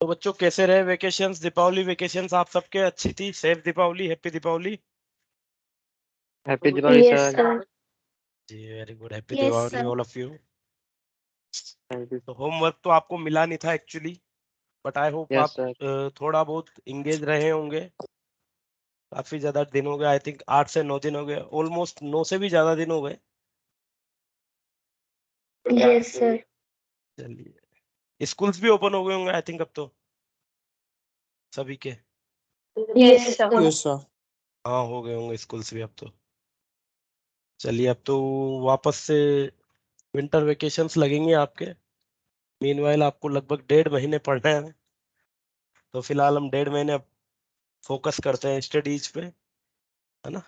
तो बच्चों कैसे रहे वेकेशंस, दीपावली वेकेशंस आप सबके अच्छी थी? Safe Deepawali, happy Deepawali. Happy Diwali Yes, sir. sir. जी very good, happy Yes, Deepawali sir. All of you. Thank you. तो होमवर्क तो आपको मिला नहीं था actually, but I hope yes आप सर। थोड़ा बहुत इंगेज रहे होंगे। काफी ज्यादा दिन हो गए, आई थिंक 8 से 9 दिन हो गए, ऑलमोस्ट 9 से भी ज्यादा दिन हो गए। Yes, sir. चलिए, स्कूल्स भी ओपन हो गए होंगे आई थिंक अब तो सभी के। Yes, sir. Yes sir. हाँ हो गए होंगे स्कूल्स भी अब तो। चलिए अब तो वापस से विंटर वेकेशंस लगेंगे आपके। मीनवाइल आपको लगभग 1.5 महीने पढ़ना है, तो फिलहाल हम 1.5 महीने अब फोकस करते हैं स्टडीज पे, है ना।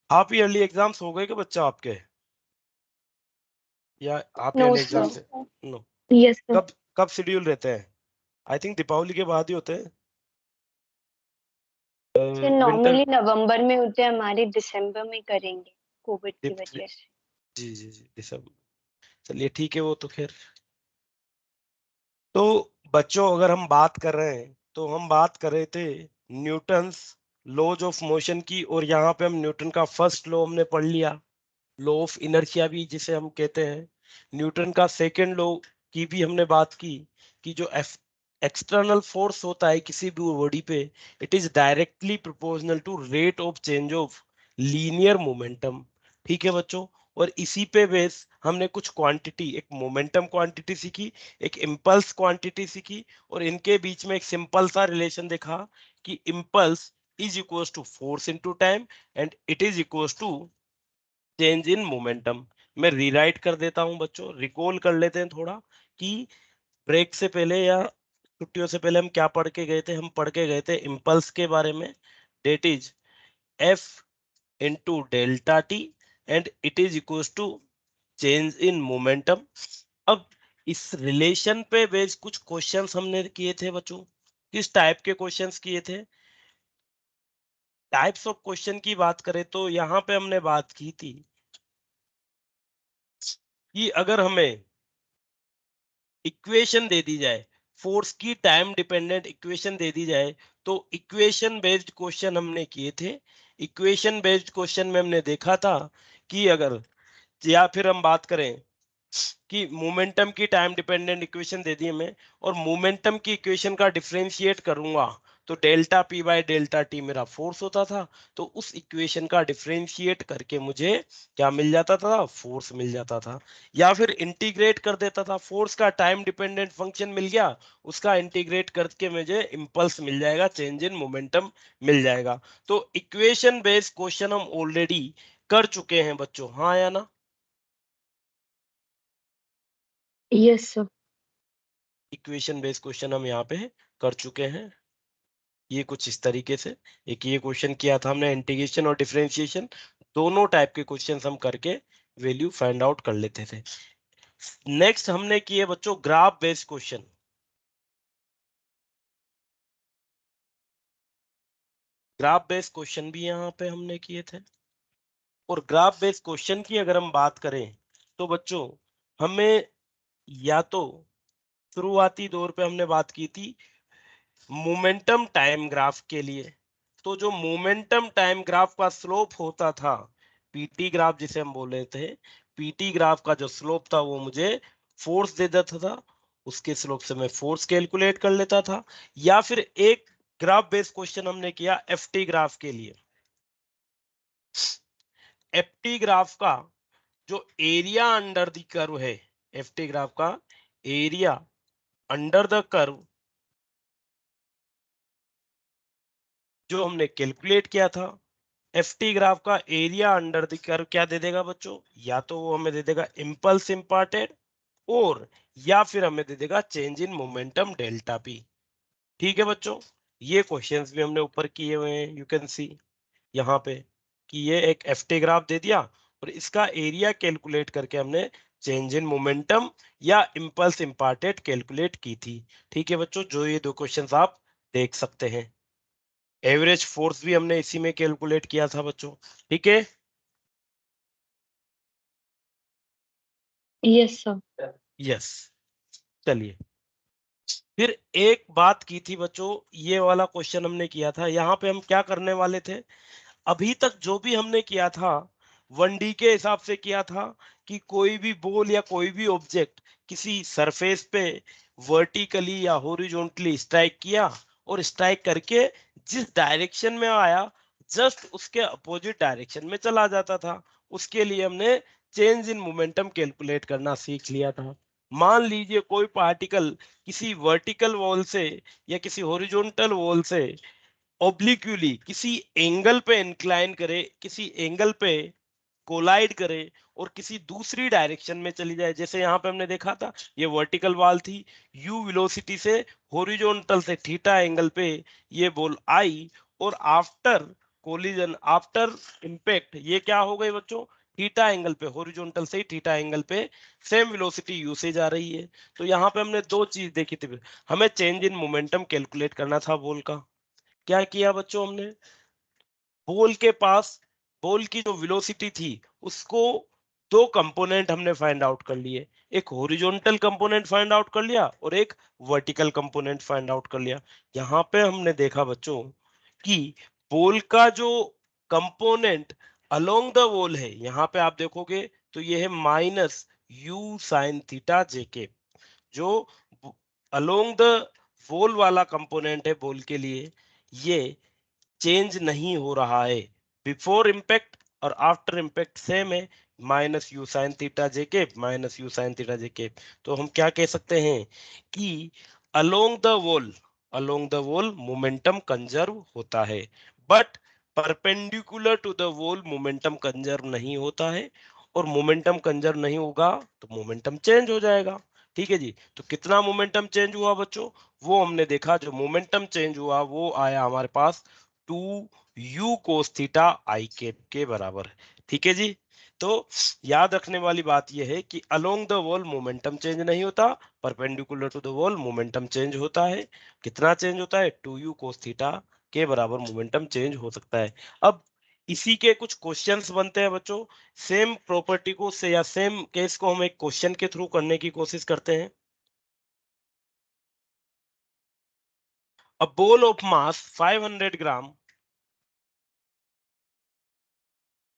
आप ईयरली एग्जाम्स हो गए क्या बच्चा आपके, या आप No, yearly sir. Exams? No. Yes, sir. कब कब शेड्यूल रहते हैं? आई थिंक दीपावली के बाद ही होते हैं। सर विंटर, नॉर्मली नवंबर में होते हैं, हमारे दिसंबर में करेंगे कोविड की वजह से। जी जी जी दिसंबर। चलिए ठीक है वो तो खैर। तो बच्चों अगर हम बात कर रहे हैं तो हम बात कर रहे थे न्यूटन्स लॉज ऑफ मोशन की, और यहाँ पे हम न्यूटन का फर्स्ट लॉ हमने पढ़ लिया, लॉ ऑफ इनर्शिया भी जिसे हम कहते हैं। न्यूटन का सेकेंड लॉ की भी हमने बात की कि जो एक्सटर्नल फोर्स होता है किसी भी बॉडी पे, it is directly proportional to rate of change of linear momentum. ठीक है बच्चों, और इसी पे बेस हमने कुछ क्वांटिटी, एक मोमेंटम क्वांटिटी सीखी, एक इम्पल्स क्वांटिटी सीखी, और इनके बीच में एक सिंपल सा रिलेशन देखा कि impulse is equals to force into time and it is equals to change in momentum. मैं रीराइट कर देता हूं बच्चों, रिकॉल कर लेते हैं थोड़ा कि ब्रेक से पहले या छुट्टियों से पहले हम क्या पढ़ के गए थे। हम पढ़ के गए थे इम्पल्स के बारे में, that is F into delta T and it is equals to change in momentum. अब इस रिलेशन पे बेस्ड कुछ क्वेश्चंस हमने किए थे बच्चों। किस टाइप के क्वेश्चंस किए थे? टाइप्स ऑफ क्वेश्चन की बात करें तो यहाँ पे हमने बात की थी कि अगर हमें इक्वेशन दे दी जाए, फोर्स की टाइम डिपेंडेंट इक्वेशन दे दी जाए, तो इक्वेशन बेस्ड क्वेश्चन हमने किए थे। इक्वेशन बेस्ड क्वेश्चन में हमने देखा था कि अगर, या फिर हम बात करें कि मोमेंटम की टाइम डिपेंडेंट इक्वेशन दे दी हमें, और मोमेंटम की इक्वेशन का डिफरेंशिएट करूंगा तो delta P by delta T मेरा फोर्स होता था। तो उस इक्वेशन का डिफरेंशिएट करके मुझे क्या मिल जाता था? फोर्स मिल जाता था। या फिर इंटीग्रेट कर देता था, फोर्स का टाइम डिपेंडेंट फंक्शन मिल गया, उसका इंटीग्रेट करके मुझे इंपल्स मिल जाएगा, चेंज इन मोमेंटम मिल जाएगा। तो इक्वेशन बेस्ड क्वेश्चन हम ऑलरेडी कर चुके हैं बच्चों, हाँ या ना? Yes, sir. Equation based question हम यहाँ पे कर चुके हैं। ये कुछ इस तरीके से, एक ये क्वेश्चन किया था हमने इंटीग्रेशन और डिफरेंशिएशन, दोनों टाइप के क्वेश्चंस हम करके वैल्यू फाइंड आउट कर लेते थे। नेक्स्ट हमने किए बच्चों graph based question. Graph based question भी यहाँ पे हमने किए थे। और ग्राफ बेस्ड क्वेश्चन की अगर हम बात करें तो बच्चों हमें, या तो शुरुआती दौर पे हमने बात की थी मोमेंटम टाइम ग्राफ के लिए, तो जो मोमेंटम टाइम ग्राफ का स्लोप होता था, पीटी ग्राफ जिसे हम बोल रहे थे, पीटी ग्राफ का जो स्लोप था वो मुझे फोर्स दे देता था, उसके स्लोप से मैं फोर्स कैलकुलेट कर लेता था। या फिर एक ग्राफ बेस्ड क्वेश्चन हमने किया एफटी ग्राफ के लिए। एफटी ग्राफ का जो एरिया अंडर द कर्व है, एफटी ग्राफ का एरिया अंडर द कर्व जो हमने कैलकुलेट किया था, एफटी ग्राफ का एरिया अंडर द कर्व क्या दे देगा बच्चों? या तो वो हमें दे देगा इंपल्स इम्पार्टेड, और या फिर हमें दे देगा change in momentum delta P. ठीक है बच्चों, ये क्वेश्चंस भी हमने ऊपर किए हुए हैं, यू कैन सी यहाँ पे कि ये एक एफटी ग्राफ दे दिया और इसका एरिया कैलकुलेट करके हमने चेंज इन मोमेंटम या इंपल्स इम्पार्टेड कैलकुलेट की थी। ठीक है बच्चों, जो ये दो क्वेश्चंस आप देख सकते हैं। एवरेज फोर्स भी हमने इसी में कैलकुलेट किया था बच्चों। ठीक है, Yes, sir. यस। चलिए फिर एक बात की थी बच्चों, ये वाला क्वेश्चन हमने किया था, यहाँ पे हम क्या करने वाले थे, अभी तक जो भी हमने किया था 1D के हिसाब से किया था कि कोई भी बॉल या कोई भी ऑब्जेक्ट किसी सरफेस पे वर्टिकली या हॉरिजॉन्टली स्ट्राइक किया और स्ट्राइक करके जिस डायरेक्शन में आया जस्ट उसके अपोजिट डायरेक्शन में चला जाता था। उसके लिए हमने चेंज इन मोमेंटम कैलकुलेट करना सीख लिया था। मान लीजिए कोई पार्टिकल किसी वर्टिकल वॉल से या किसी हॉरिजॉन्टल वॉल से ओब्लिक्यूली किसी एंगल पे इंक्लाइन करे, किसी एंगल पे कोलाइड करे और किसी दूसरी डायरेक्शन में चली जाए। जैसे यहाँ पे हमने देखा था ये वर्टिकल वॉल थी, यू वेलोसिटी से हॉरिजॉन्टल से थीटा एंगल पे ये बॉल आई और आफ्टर कोलिजन, आफ्टर इंपैक्ट ये क्या हो गई बच्चों, थीटा एंगल पे, हॉरिजॉन्टल से ही थीटा एंगल पे सेम वेलोसिटी यू से जा रही है। तो यहाँ पे हमने दो चीज देखी थी, हमें चेंज इन मोमेंटम कैलकुलेट करना था बॉल का। क्या किया बच्चों हमने, बॉल के पास बॉल की जो वेलोसिटी थी उसको दो कंपोनेंट हमने फाइंड आउट कर लिए, एक हॉरिजॉन्टल कंपोनेंट फाइंड आउट कर लिया और एक वर्टिकल कंपोनेंट फाइंड आउट कर लिया। यहाँ पे हमने देखा बच्चों कि बॉल का जो कंपोनेंट अलोंग द वॉल है, यहाँ पे आप देखोगे तो ये है minus u sine theta j k. जो अलोंग द वॉल वाला कंपोनेंट है बॉल के लिए, ये चेंज नहीं हो रहा है, बिफोर इम्पैक्ट और आफ्टर इम्पैक्ट सेम है, minus u sine theta j k, minus u sine theta j k. तो हम क्या कह सकते हैं कि along the wall, along the wall momentum conserve होता है, but perpendicular to the wall momentum conserve नहीं होता है, और मोमेंटम कंजर्व नहीं होगा तो मोमेंटम चेंज हो जाएगा। ठीक है जी, तो कितना मोमेंटम चेंज हुआ बच्चों, वो हमने देखा, जो मोमेंटम चेंज हुआ वो आया हमारे पास 2u cos थीटा आई कैप के बराबर है। ठीक है जी, तो याद रखने वाली बात यह है कि along the wall momentum change नहीं होता, perpendicular to the wall momentum change होता है। कितना चेंज होता है, 2u cos थीटा के बराबर मोमेंटम चेंज हो सकता है। अब इसी के कुछ क्वेश्चंस बनते हैं बच्चों, सेम प्रॉपर्टी को से या सेम केस को हम एक क्वेश्चन के थ्रू करने की कोशिश करते हैं। A ball of mass 500 gram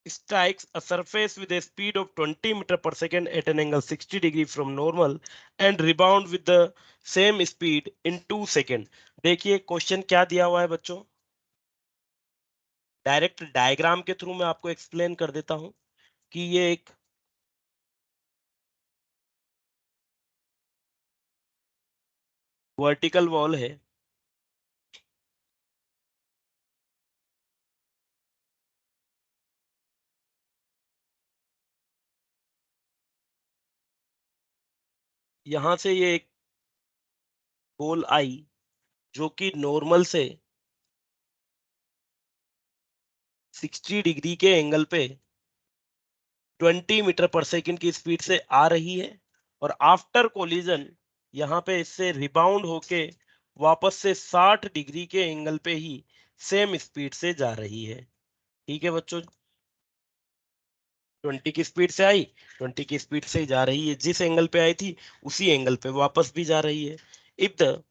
strikes a surface with a speed of 20 meter per second at an angle 60 degree from normal and rebound with the same speed in 2 second. देखिए question क्या दिया हुआ है बच्चों, डायरेक्ट डायग्राम के through मैं आपको explain कर देता हूं कि ये एक वर्टिकल वॉल है, यहां से ये एक बॉल आई जो कि नॉर्मल से 60 डिग्री के एंगल पे 20 मीटर पर सेकंड की स्पीड से आ रही है, और आफ्टर कोलिजन यहाँ पे इससे रिबाउंड होके वापस से 60 डिग्री के एंगल पे ही सेम स्पीड से जा रही है। ठीक है बच्चों, 20 की स्पीड से आई, 20 की स्पीड से जा रही है, जिस एंगल पे आई थी उसी एंगल पे वापस भी जा रही है। If the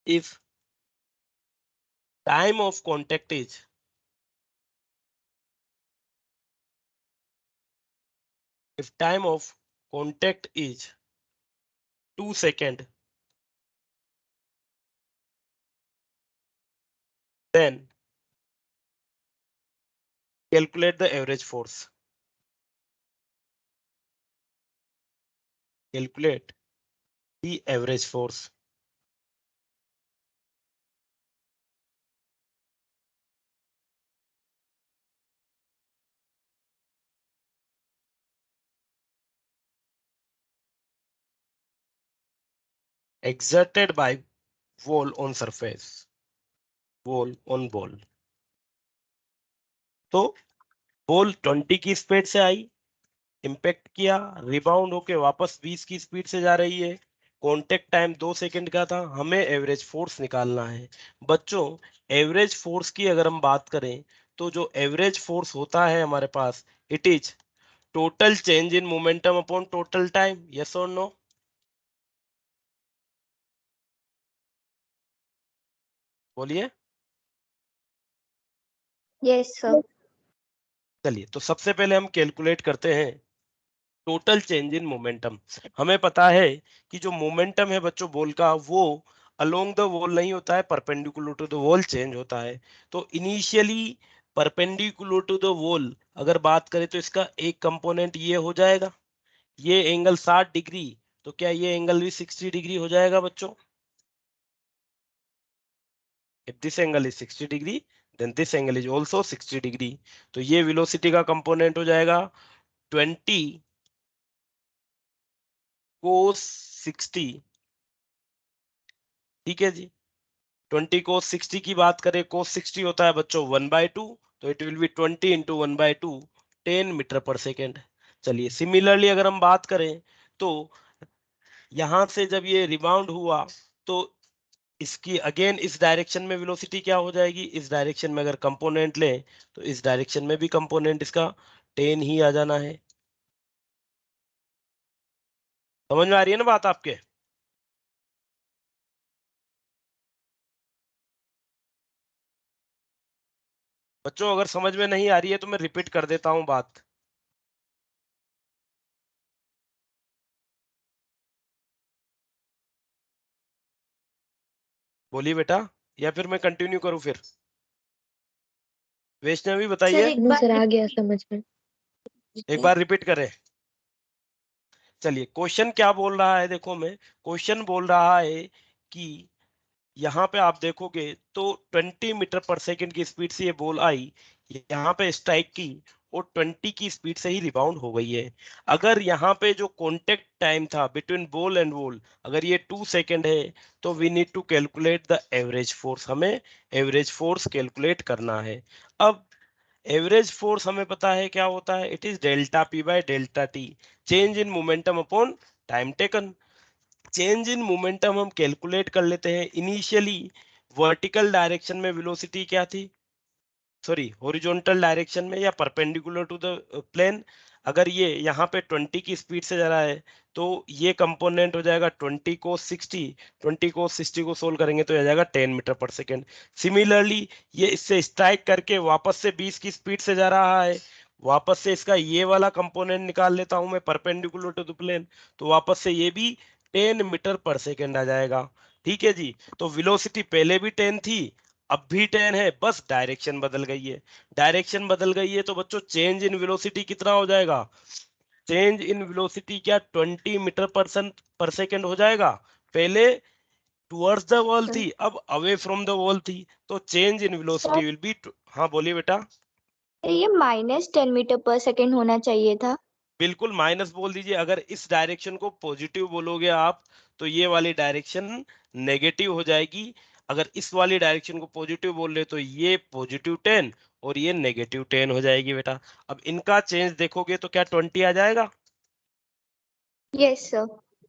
if time of contact is if time of contact is 2 second, then calculate the average force, calculate the average force। exerted by wall on surface, wall on ball। तो ball 20 की speed से आई, impact किया, rebound होके वापस 20 की speed से जा रही है, कांटेक्ट टाइम 2 सेकंड का था, हमें एवरेज फोर्स निकालना है। बच्चों एवरेज फोर्स की अगर हम बात करें तो जो एवरेज फोर्स होता है हमारे पास, it is total change in momentum upon total time, yes or no? बोलिए। Yes sir. चलिए, तो सबसे पहले हम कैलकुलेट करते हैं टोटल चेंज इन मोमेंटम। हमें पता है कि जो मोमेंटम है बच्चों बॉल का, वो अलोंग द वॉल नहीं होता है, perpendicular to the wall change होता है। तो initially perpendicular to the wall अगर बात करें तो इसका एक कंपोनेंट ये हो जाएगा, ये एंगल 60 डिग्री, तो क्या ये एंगल भी 60 डिग्री हो जाएगा बच्चों? if this angle is 60 degree then this angle is also 60 degree। तो ये वेलोसिटी का कंपोनेंट हो जाएगा 20 cos 60। ठीक है जी। 20 cos 60 की बात करें, cos 60 होता है बच्चों 1/2, तो it will be 20 into 1/2, 10 metre per second. चलिए, सिमिलरली अगर हम बात करें तो यहां से जब ये रिबाउंड हुआ तो इसकी अगेन इस डायरेक्शन में वेलोसिटी क्या हो जाएगी, इस डायरेक्शन में अगर कंपोनेंट लें तो इस डायरेक्शन में भी कंपोनेंट इसका 10 ही आ जाना है। समझ में आ रही है ना बात आपके? बच्चों अगर समझ में नहीं आ रही है तो मैं रिपीट कर देता हूं बात। बोलिए बेटा, या फिर मैं कंटिन्यू करूं फिर? वैष्णवी बताइए। एक बार सर आ गया समझ में। एक बार रिपीट करें। चलिए, क्वेश्चन क्या बोल रहा है देखो, मैं क्वेश्चन बोल रहा है कि यहाँ पे आप देखोगे तो 20 मीटर पर सेकंड की स्पीड से ये बॉल आई, यहाँ पे स्ट्राइक की और 20 की स्पीड से ही रिबाउंड हो गई है। अगर यहाँ पे जो कांटेक्ट टाइम था बिटवीन बॉल एंड बॉल अगर ये 2 सेकंड है तो we need to calculate the average force. हमें एवरेज फोर्स कैलकुलेट करना है। अब एवरेज फोर्स हमें पता है क्या होता है, it is delta P by delta T, change in momentum upon time taken. Change in momentum हम कैलकुलेट कर लेते हैं। इनिशियली वर्टिकल डायरेक्शन में वेलोसिटी क्या थी, सॉरी हॉरिजॉन्टल डायरेक्शन में या परपेंडिकुलर टू द प्लेन, अगर ये यहाँ पे 20 की स्पीड से जा रहा है तो ये कंपोनेंट हो जाएगा 20 को 60। 20 को 60 को सोल्व करेंगे तो आ जाएगा 10 मीटर पर सेकेंड। सिमिलरली ये इससे स्ट्राइक करके वापस से 20 की स्पीड से जा रहा है, वापस से इसका ये वाला कंपोनेंट निकाल लेता हूं मैं परपेंडिकुलर टू द प्लेन, तो वापस से ये भी 10 मीटर पर सेकेंड आ जाएगा। ठीक है जी। तो वेलोसिटी पहले भी 10 थी, अब भी 10 है, बस डायरेक्शन बदल गई है। डायरेक्शन बदल गई है तो बच्चों चेंज इन वेलोसिटी कितना हो जाएगा, चेंज इन वेलोसिटी क्या 20 मीटर पर सेकेंड हो जाएगा। पहले टुवर्ड्स द वॉल थी, अब अवे फ्रॉम द वॉल थी, तो change in velocity will be. हाँ बोलिए बेटा। ये -10 मीटर पर सेकेंड होना चाहिए था। बिल्कुल माइनस बोल दीजिए, अगर इस डायरेक्शन को पॉजिटिव बोलोगे आप तो ये वाली डायरेक्शन नेगेटिव हो जाएगी। अगर इस वाली डायरेक्शन को पॉजिटिव बोल रहे तो ये +10 और ये -10 हो जाएगी बेटा। अब इनका चेंज देखोगे तो क्या 20 आ जाएगा, यस सर।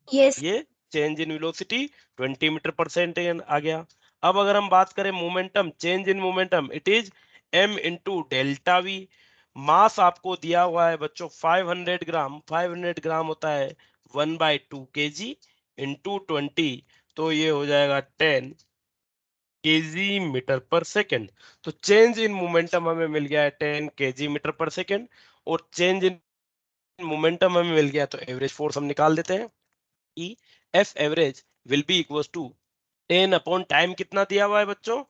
यस। ये change in velocity 20 metre per second आ गया। अब अगर हम बात करें momentum, change in momentum it is m into delta V. Mass आपको दिया हुआ है बच्चों 500 ग्राम, 500 ग्राम होता है 1/2 kg इंटू 20, तो ये हो जाएगा 10 kg मीटर पर सेकेंड। तो चेंज इन मोमेंटम हमें मिल गया है 10 kg मीटर पर सेकेंड, और चेंज इन मोमेंटम हमें मिल गया, तो एवरेज फोर्स हम निकाल देते हैं। E F average will be equals to 10 upon time कितना दिया हुआ है बच्चों,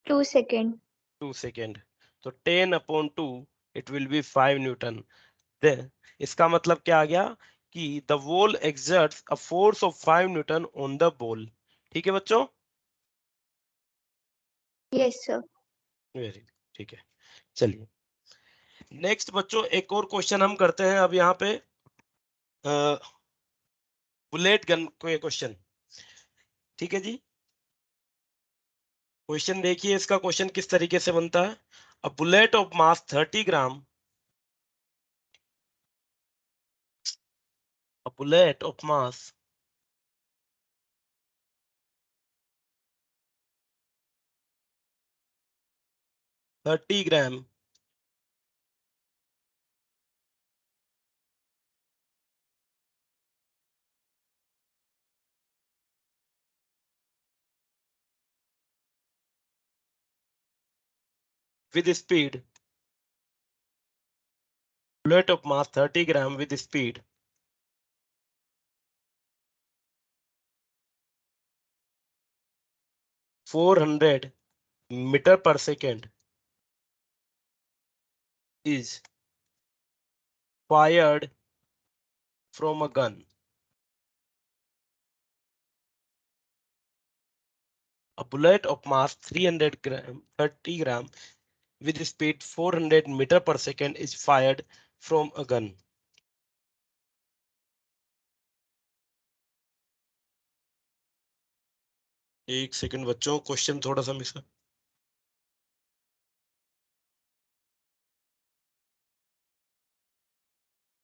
2 सेकेंड। 2 सेकेंड, तो 10 upon 2 it will be 5 newton. Then इसका मतलब क्या आ गया कि the wall exerts a force of 5 newton on the ball. ठीक है बच्चों, यस सर। वेरी ठीक है। चलिए नेक्स्ट बच्चों एक और क्वेश्चन हम करते हैं अब यहाँ पे बुलेट गन को क्वेश्चन। ठीक है जी। क्वेश्चन देखिए, इसका क्वेश्चन किस तरीके से बनता है। A bullet of mass 30 gram, a bullet of mass 30 gram with speed, bullet of mass 30 gram with speed 400 meter per second is fired from a gun. A bullet of mass 300 gram, 30 gram with speed 400 meter per second is fired from a gun. एक second बच्चों, question थोड़ा सा miss है.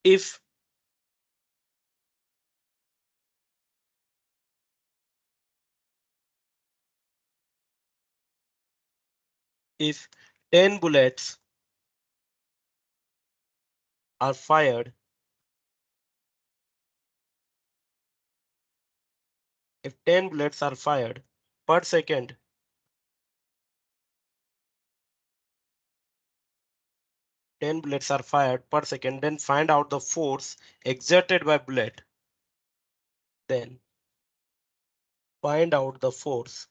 If if 10 bullets are fired, if 10 bullets are fired per second, 10 bullets are fired per second, then find out the force exerted by bullet. Then find out the force.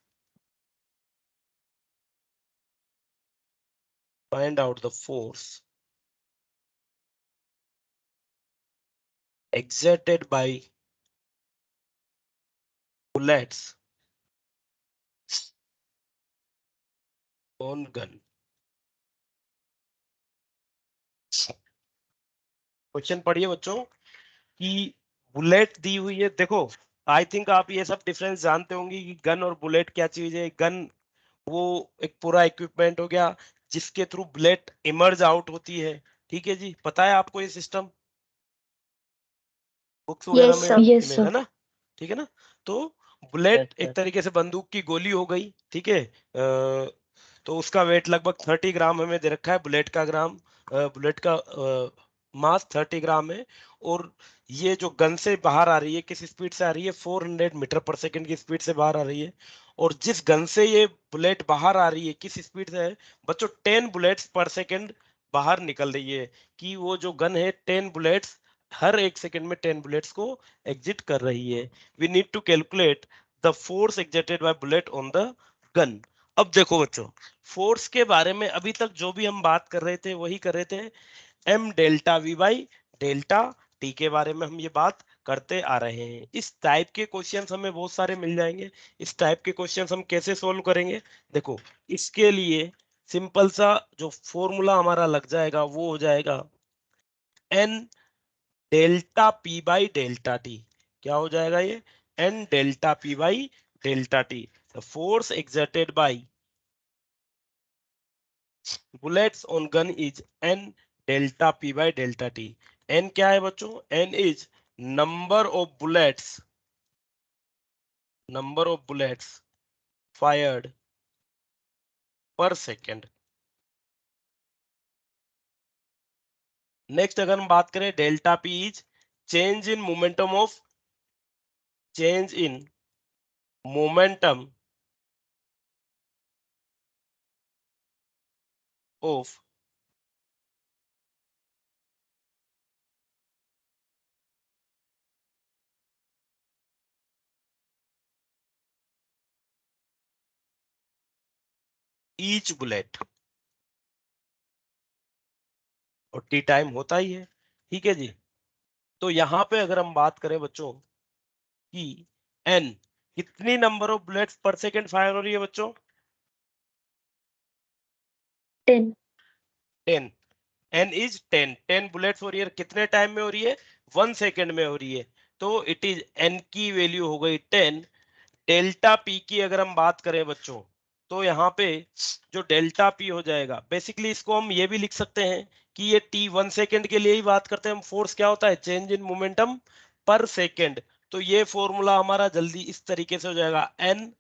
Find out the force exerted by bullets on gun. Question पढ़िए बच्चों कि bullet दी हुई है. देखो, I think आप ये सब difference जानते होंगे कि गन और बुलेट क्या चीज है. गन वो एक पूरा इक्विपमेंट हो गया जिसके थ्रू बुलेट इमर्ज आउट होती है. ठीक है जी, पता है आपको ये सिस्टम बुक्स वगैरह में है ना. ठीक है ना. तो बुलेट एक तरीके से बंदूक की गोली हो गई. ठीक है. तो उसका वेट लगभग 30 ग्राम हमें दे रखा है. बुलेट का मास 30 ग्राम है. और ये जो गन से बाहर आ रही है किस स्पीड से आ रही है, 400 मीटर पर सेकंड की स्पीड से बाहर आ रही है. और जिस गन से ये बुलेट बाहर आ रही है किस स्पीड से है बच्चों, 10 बुलेट्स पर सेकंड बाहर निकल रही है. कि वो जो गन है 10 बुलेट्स हर एक सेकंड में 10 बुलेट्स को एग्जिट कर रही है. We need to calculate the force exerted by bullet on the gun. अब देखो बच्चों, फोर्स के बारे में अभी तक जो भी हम बात कर रहे थे वही कर रहे थे. M delta V by delta T के बारे में हम ये बात करते आ रहे हैं. इस टाइप के क्वेश्चंस हमें बहुत सारे मिल जाएंगे. इस टाइप के क्वेश्चंस हम कैसे सोल्व करेंगे, देखो इसके लिए सिंपल सा जो फॉर्मूला हमारा लग जाएगा वो हो जाएगा N delta P by delta T. क्या हो जाएगा ये, N delta P by delta T. The force exerted by bullets on gun is N delta P by delta T. N क्या है बच्चों, N is number of bullets fired per second. Next अगर हम बात करें delta P is change in momentum of each bullet. और T time होता ही है. ठीक है जी. तो यहां पे अगर हम बात करें बच्चों कि एन कितनी नंबर ऑफ बुलेट्स पर सेकेंड फायर हो रही है बच्चों, 10. 10. एन इज 10 बुलेट्स हो रही है. कितने टाइम में हो रही है, 1 सेकेंड में हो रही है. तो इट इज एन की वैल्यू हो गई 10. डेल्टा पी की अगर हम बात करें बच्चों तो यहाँ पे जो डेल्टा पी हो जाएगा, बेसिकली इसको हम ये भी लिख सकते हैं कि ये टी 1 सेकेंड के लिए ही बात करते हैं हम. फोर्स क्या होता है, चेंज इन मोमेंटम पर सेकेंड. तो ये फॉर्मूला हमारा जल्दी इस तरीके से हो जाएगा N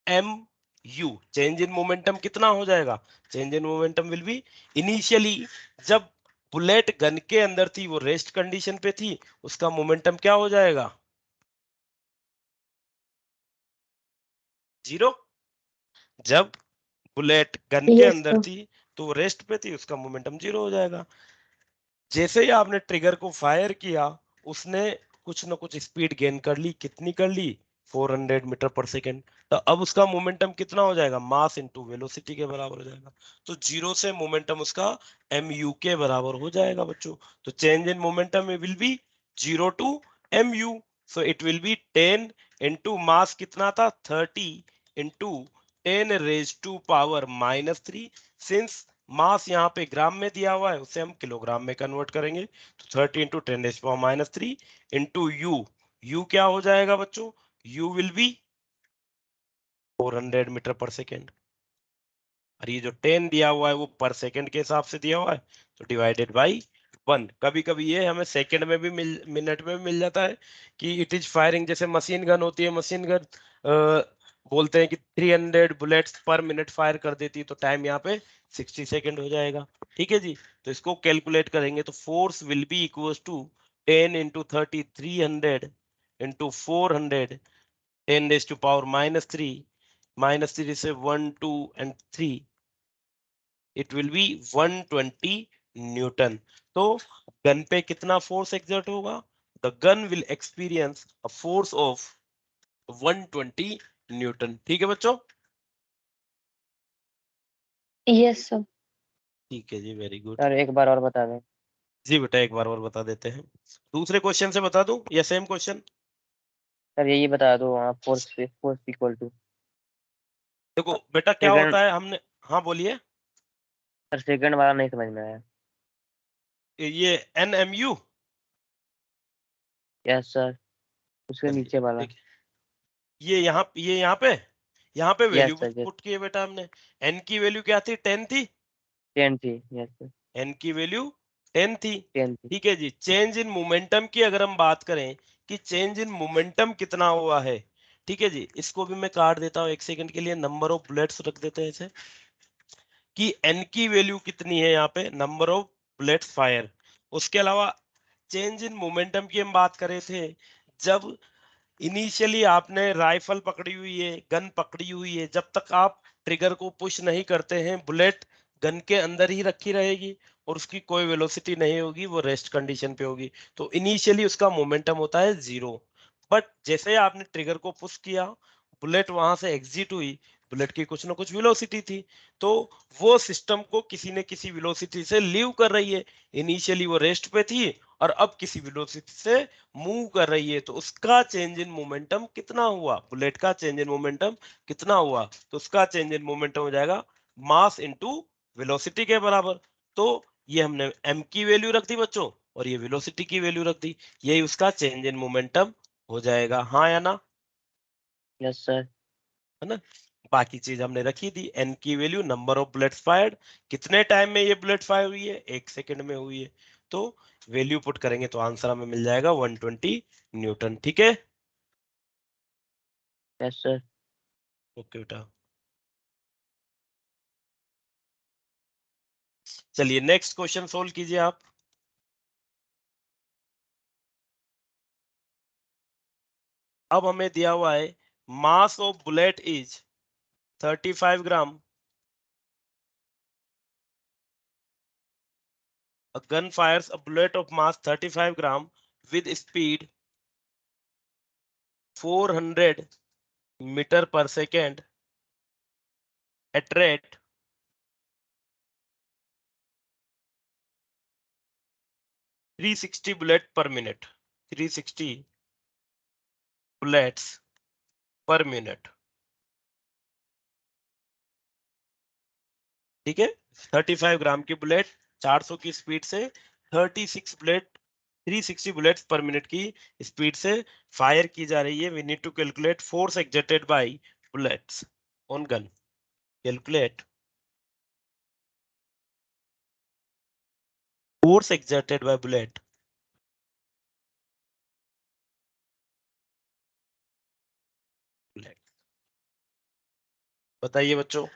M U. Change in momentum कितना हो जाएगा, change in momentum will be initially जब बुलेट गन के अंदर थी वो रेस्ट कंडीशन पे थी, उसका मोमेंटम क्या हो जाएगा, 0. जब बुलेट गन के अंदर थी तो वो रेस्ट पे थी, उसका मोमेंटम 0 हो जाएगा। जैसे ही आपने ट्रिगर को फायर किया, उसने कुछ ना कुछ स्पीड गेन कर ली। कितनी कर ली? 400 मीटर पर सेकेंड। तो अब उसका मोमेंटम कितना हो जाएगा? मास इनटू वेलोसिटी के बराबर हो जाएगा। तो 0 से मोमेंटम उसका mu के बराबर हो जाएगा बच्चों। तो change in momentum will be 0 to mu। So it will be 10 into mass कितना था? 30 into 10 raise to power -3। Since mass यहाँ पे ग्राम में दिया हुआ है, उसे हम किलोग्राम में कन्वर्ट करेंगे। तो 30 इंटू 10⁻³ इंटू यू क्या हो जाएगा बच्चों? You will be 400 metre per second. और ये जो 10 दिया हुआ है वो पर सेकेंड के हिसाब से दिया हुआ है, तो डिवाइडेड बाई 1। कभी कभी ये हमें सेकेंड में भी मिनट में भी मिल जाता है कि इट इज फायरिंग। जैसे मशीन गन होती है, मशीन गन बोलते हैं कि 300 बुलेट्स पर मिनट फायर कर देती है, तो टाइम यहाँ पे 60 सेकेंड हो जाएगा। ठीक है जी। तो इसको कैलकुलेट करेंगे तो force will be equal to 10 into 30 300 into 400 10 raise to power -3 से 1 2 and 3 it will be 120 newton. तो गन पे कितना फोर्स एक्सर्ट होगा? The gun will experience a force of 120 newton. ठीक है बच्चों? Yes sir. ठीक है जी, वेरी गुड। सर एक बार और बता दें। जी बेटा, एक बार और बता देते हैं। दूसरे क्वेश्चन से बता दूं या सेम क्वेश्चन? सर यही बता दो आप, फोर्स फोर्स इक्वल टू। देखो बेटा, क्या सेकंड। होता है हमने। हाँ बोलिए। सर सेकंड वाला नहीं समझ में आया। ये NMU। यस सर, उसके चलिए नीचे वाला। देखिए, ये यहाँ पे yes value sir, yes. Put की है बेटा हमने। n की वैल्यू क्या थी? 10 थी। 10 थी। Yes sir. n की वैल्यू 10 थी। 10 थी। ठीक है जी। चेंज इन मोमेंटम की अगर हम बात करें कि चेंज इन मोमेंटम कितना हुआ है, ठीक है जी, इसको भी मैं काट देता हूँ एक सेकंड के लिए। नंबर ऑफ बुलेट्स रख देते हैं इसे, कि n की वैल्यू कितनी है यहाँ पे? Number of bullets fire. उसके अलावा चेंज इन मोमेंटम की हम बात कर रहे थे, जब इनिशियली आपने राइफल पकड़ी हुई है, गन पकड़ी हुई है, जब तक आप ट्रिगर को पुश नहीं करते हैं, बुलेट गन के अंदर ही रखी रहेगी और उसकी कोई वेलोसिटी नहीं होगी, वो रेस्ट कंडीशन पे होगी। तो इनिशियली उसका मोमेंटम होता है 0। बट जैसे ही आपने ट्रिगर को पुश किया, बुलेट वहां से एग्जिट हुई, बुलेट की कुछ ना कुछ वेलोसिटी थी, तो वो सिस्टम को किसी न किसी वेलोसिटी से लीव कर रही है। इनिशियली वो रेस्ट पे थी और अब किसी वेलोसिटी से मूव कर रही है, तो उसका चेंज इन मोमेंटम कितना हुआ? बुलेट का चेंज इन मोमेंटम कितना हुआ? तो उसका चेंज इन मोमेंटम हो जाएगा मास इनटू वेलोसिटी के बराबर। तो ये हमने m की वैल्यू रख दी बच्चों, और ये वेलोसिटी की वैल्यू रख दी। यही उसका चेंज इन मोमेंटम हो जाएगा। हाँ या ना? Yes sir. है ना? बाकी चीज हमने रखी थी। n की value, number of bullets fired, कितने टाइम में ये बुलेट फायर हुई है? 1 सेकंड में हुई है। तो वैल्यू पुट करेंगे तो आंसर हमें मिल जाएगा 120 न्यूटन। ठीक है? Yes sir. ओके बेटा। चलिए नेक्स्ट क्वेश्चन सोल्व कीजिए आप। अब हमें दिया हुआ है mass of bullet is 35 gram. A gun fires a bullet of mass 35 gram with speed 400 meter per second at rate 360 bullet per minute. 360 bullets per minute. ठीक है? 35 ग्राम की बुलेट 400 की स्पीड से 360 बुलेट्स पर मिनट की स्पीड से fire की जा रही है। We need to calculate force exerted by bullets on gun. Calculate force exerted by bullet. बताइए बच्चों।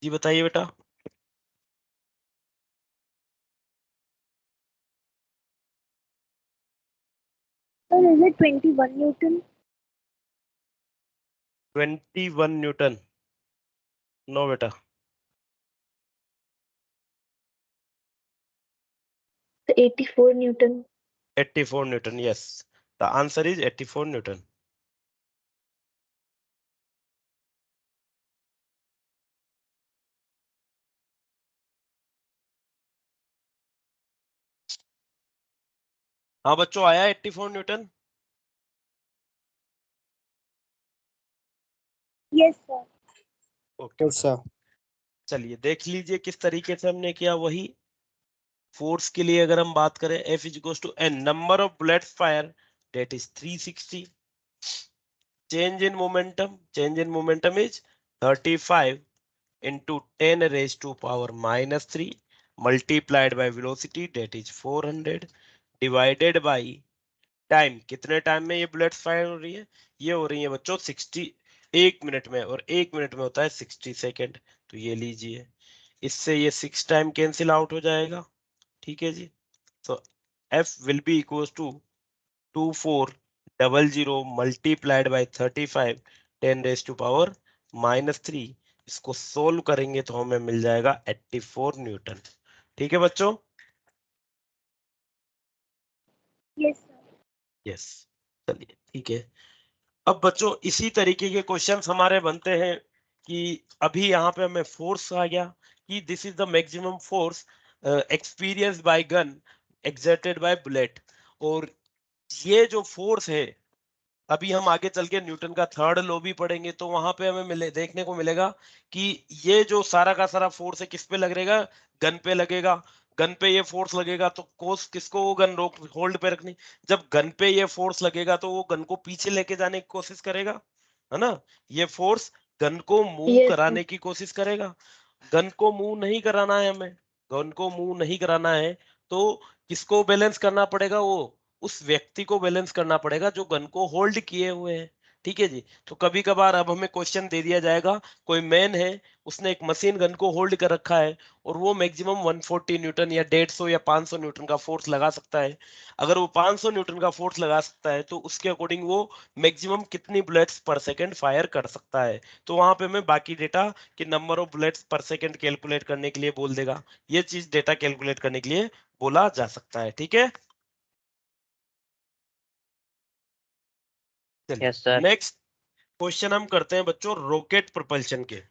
जी बताइए बेटा। Sir, is it 21 Newton? 21 Newton, no बेटा। तो 84 Newton. 84 Newton, yes, the answer is 84 Newton. हाँ बच्चों, आया 84 न्यूटन। Yes, sir. ओके बेटा, चलिए देख लीजिए किस तरीके से हमने किया। वही फोर्स के लिए अगर हम बात करें, F is equal to N number of bullets fire, that is 360। Change in momentum is 35 into 10 raised to power minus 3 multiplied by velocity, that is 400, divided by time. कितने टाइम में ये बुलेट्स फायर हो रही है? ये हो रही है बच्चों 60, 1 मिनट में, और 1 मिनट में होता है 60 सेकेंड। तो ये लीजिए, इससे ये 6 टाइम कैंसिल आउट हो जाएगा। ठीक है जी। तो F will be equal to 2400 multiplied by 35 10 raise to power -3। इसको सोल्व करेंगे तो हमें मिल जाएगा 84 न्यूटन। ठीक है बच्चों? Yes, sir. यस, चलिए ठीक है। अब बच्चों इसी तरीके के क्वेश्चंस हमारे बनते हैं कि अभी यहाँ पे हमें फोर्स आ गया कि this is the maximum force experience by gun exerted by bullet. और ये जो फोर्स है, अभी हम आगे चल के न्यूटन का थर्ड लॉ भी पढ़ेंगे, तो वहां पे हमें देखने को मिलेगा कि ये जो सारा का सारा फोर्स है किस पे लगेगा? गन पे लगेगा। गन पे ये फोर्स लगेगा तो कोस किसको वो गन रोक होल्ड पे रखनी। जब गन पे ये फोर्स लगेगा तो वो गन को पीछे लेके जाने की कोशिश करेगा, है ना? ये फोर्स गन को मूव Yes, sir. कराने की कोशिश करेगा। गन को मूव नहीं कराना है हमें, गन को मूव नहीं कराना है, तो किसको बैलेंस करना पड़ेगा? वो उस व्यक्ति को बैलेंस करना पड़ेगा जो गन को होल्ड किए हुए है। ठीक है जी। तो कभी कभार अब हमें क्वेश्चन दे दिया जाएगा, कोई मैन है, उसने एक मशीन गन को होल्ड कर रखा है और वो मैक्सिमम 140 न्यूटन या 150 या 500 न्यूटन का फोर्स लगा सकता है। अगर वो 500 न्यूटन का फोर्स लगा सकता है तो उसके अकॉर्डिंग वो मैक्सिमम कितनी बुलेट्स पर सेकंड फायर कर सकता है। तो वहां पे हमें बाकी डेटा कि नंबर ऑफ बुलेट्स पर सेकंड कैलकुलेट करने के लिए बोल देगा। ये चीज डेटा कैलकुलेट करने के लिए बोला जा सकता है। ठीक है, चलिए यस सर। नेक्स्ट क्वेश्चन हम करते हैं बच्चों रॉकेट प्रोपल्शन के।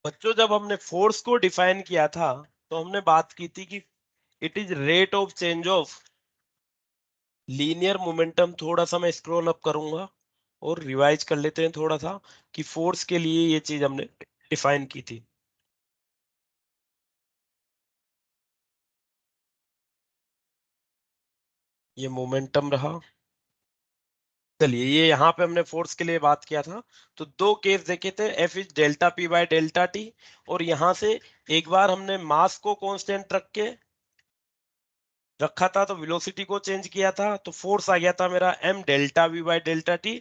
बच्चों जब हमने फोर्स को डिफाइन किया था तो हमने बात की थी कि it is rate of change of linear momentum. थोड़ा सा मैं स्क्रॉल अप करूंगा और रिवाइज कर लेते हैं थोड़ा सा कि फोर्स के लिए ये चीज हमने डिफाइन की थी। ये मोमेंटम रहा। चलिए ये यहाँ पे हमने फोर्स के लिए बात किया था, तो दो केस देखे थे, F is delta P bye delta T। और यहाँ से एक बार हमने मास को कांस्टेंट रख के रखा था तो वेलोसिटी को चेंज किया था, तो फोर्स आ गया था मेरा m delta V by delta T,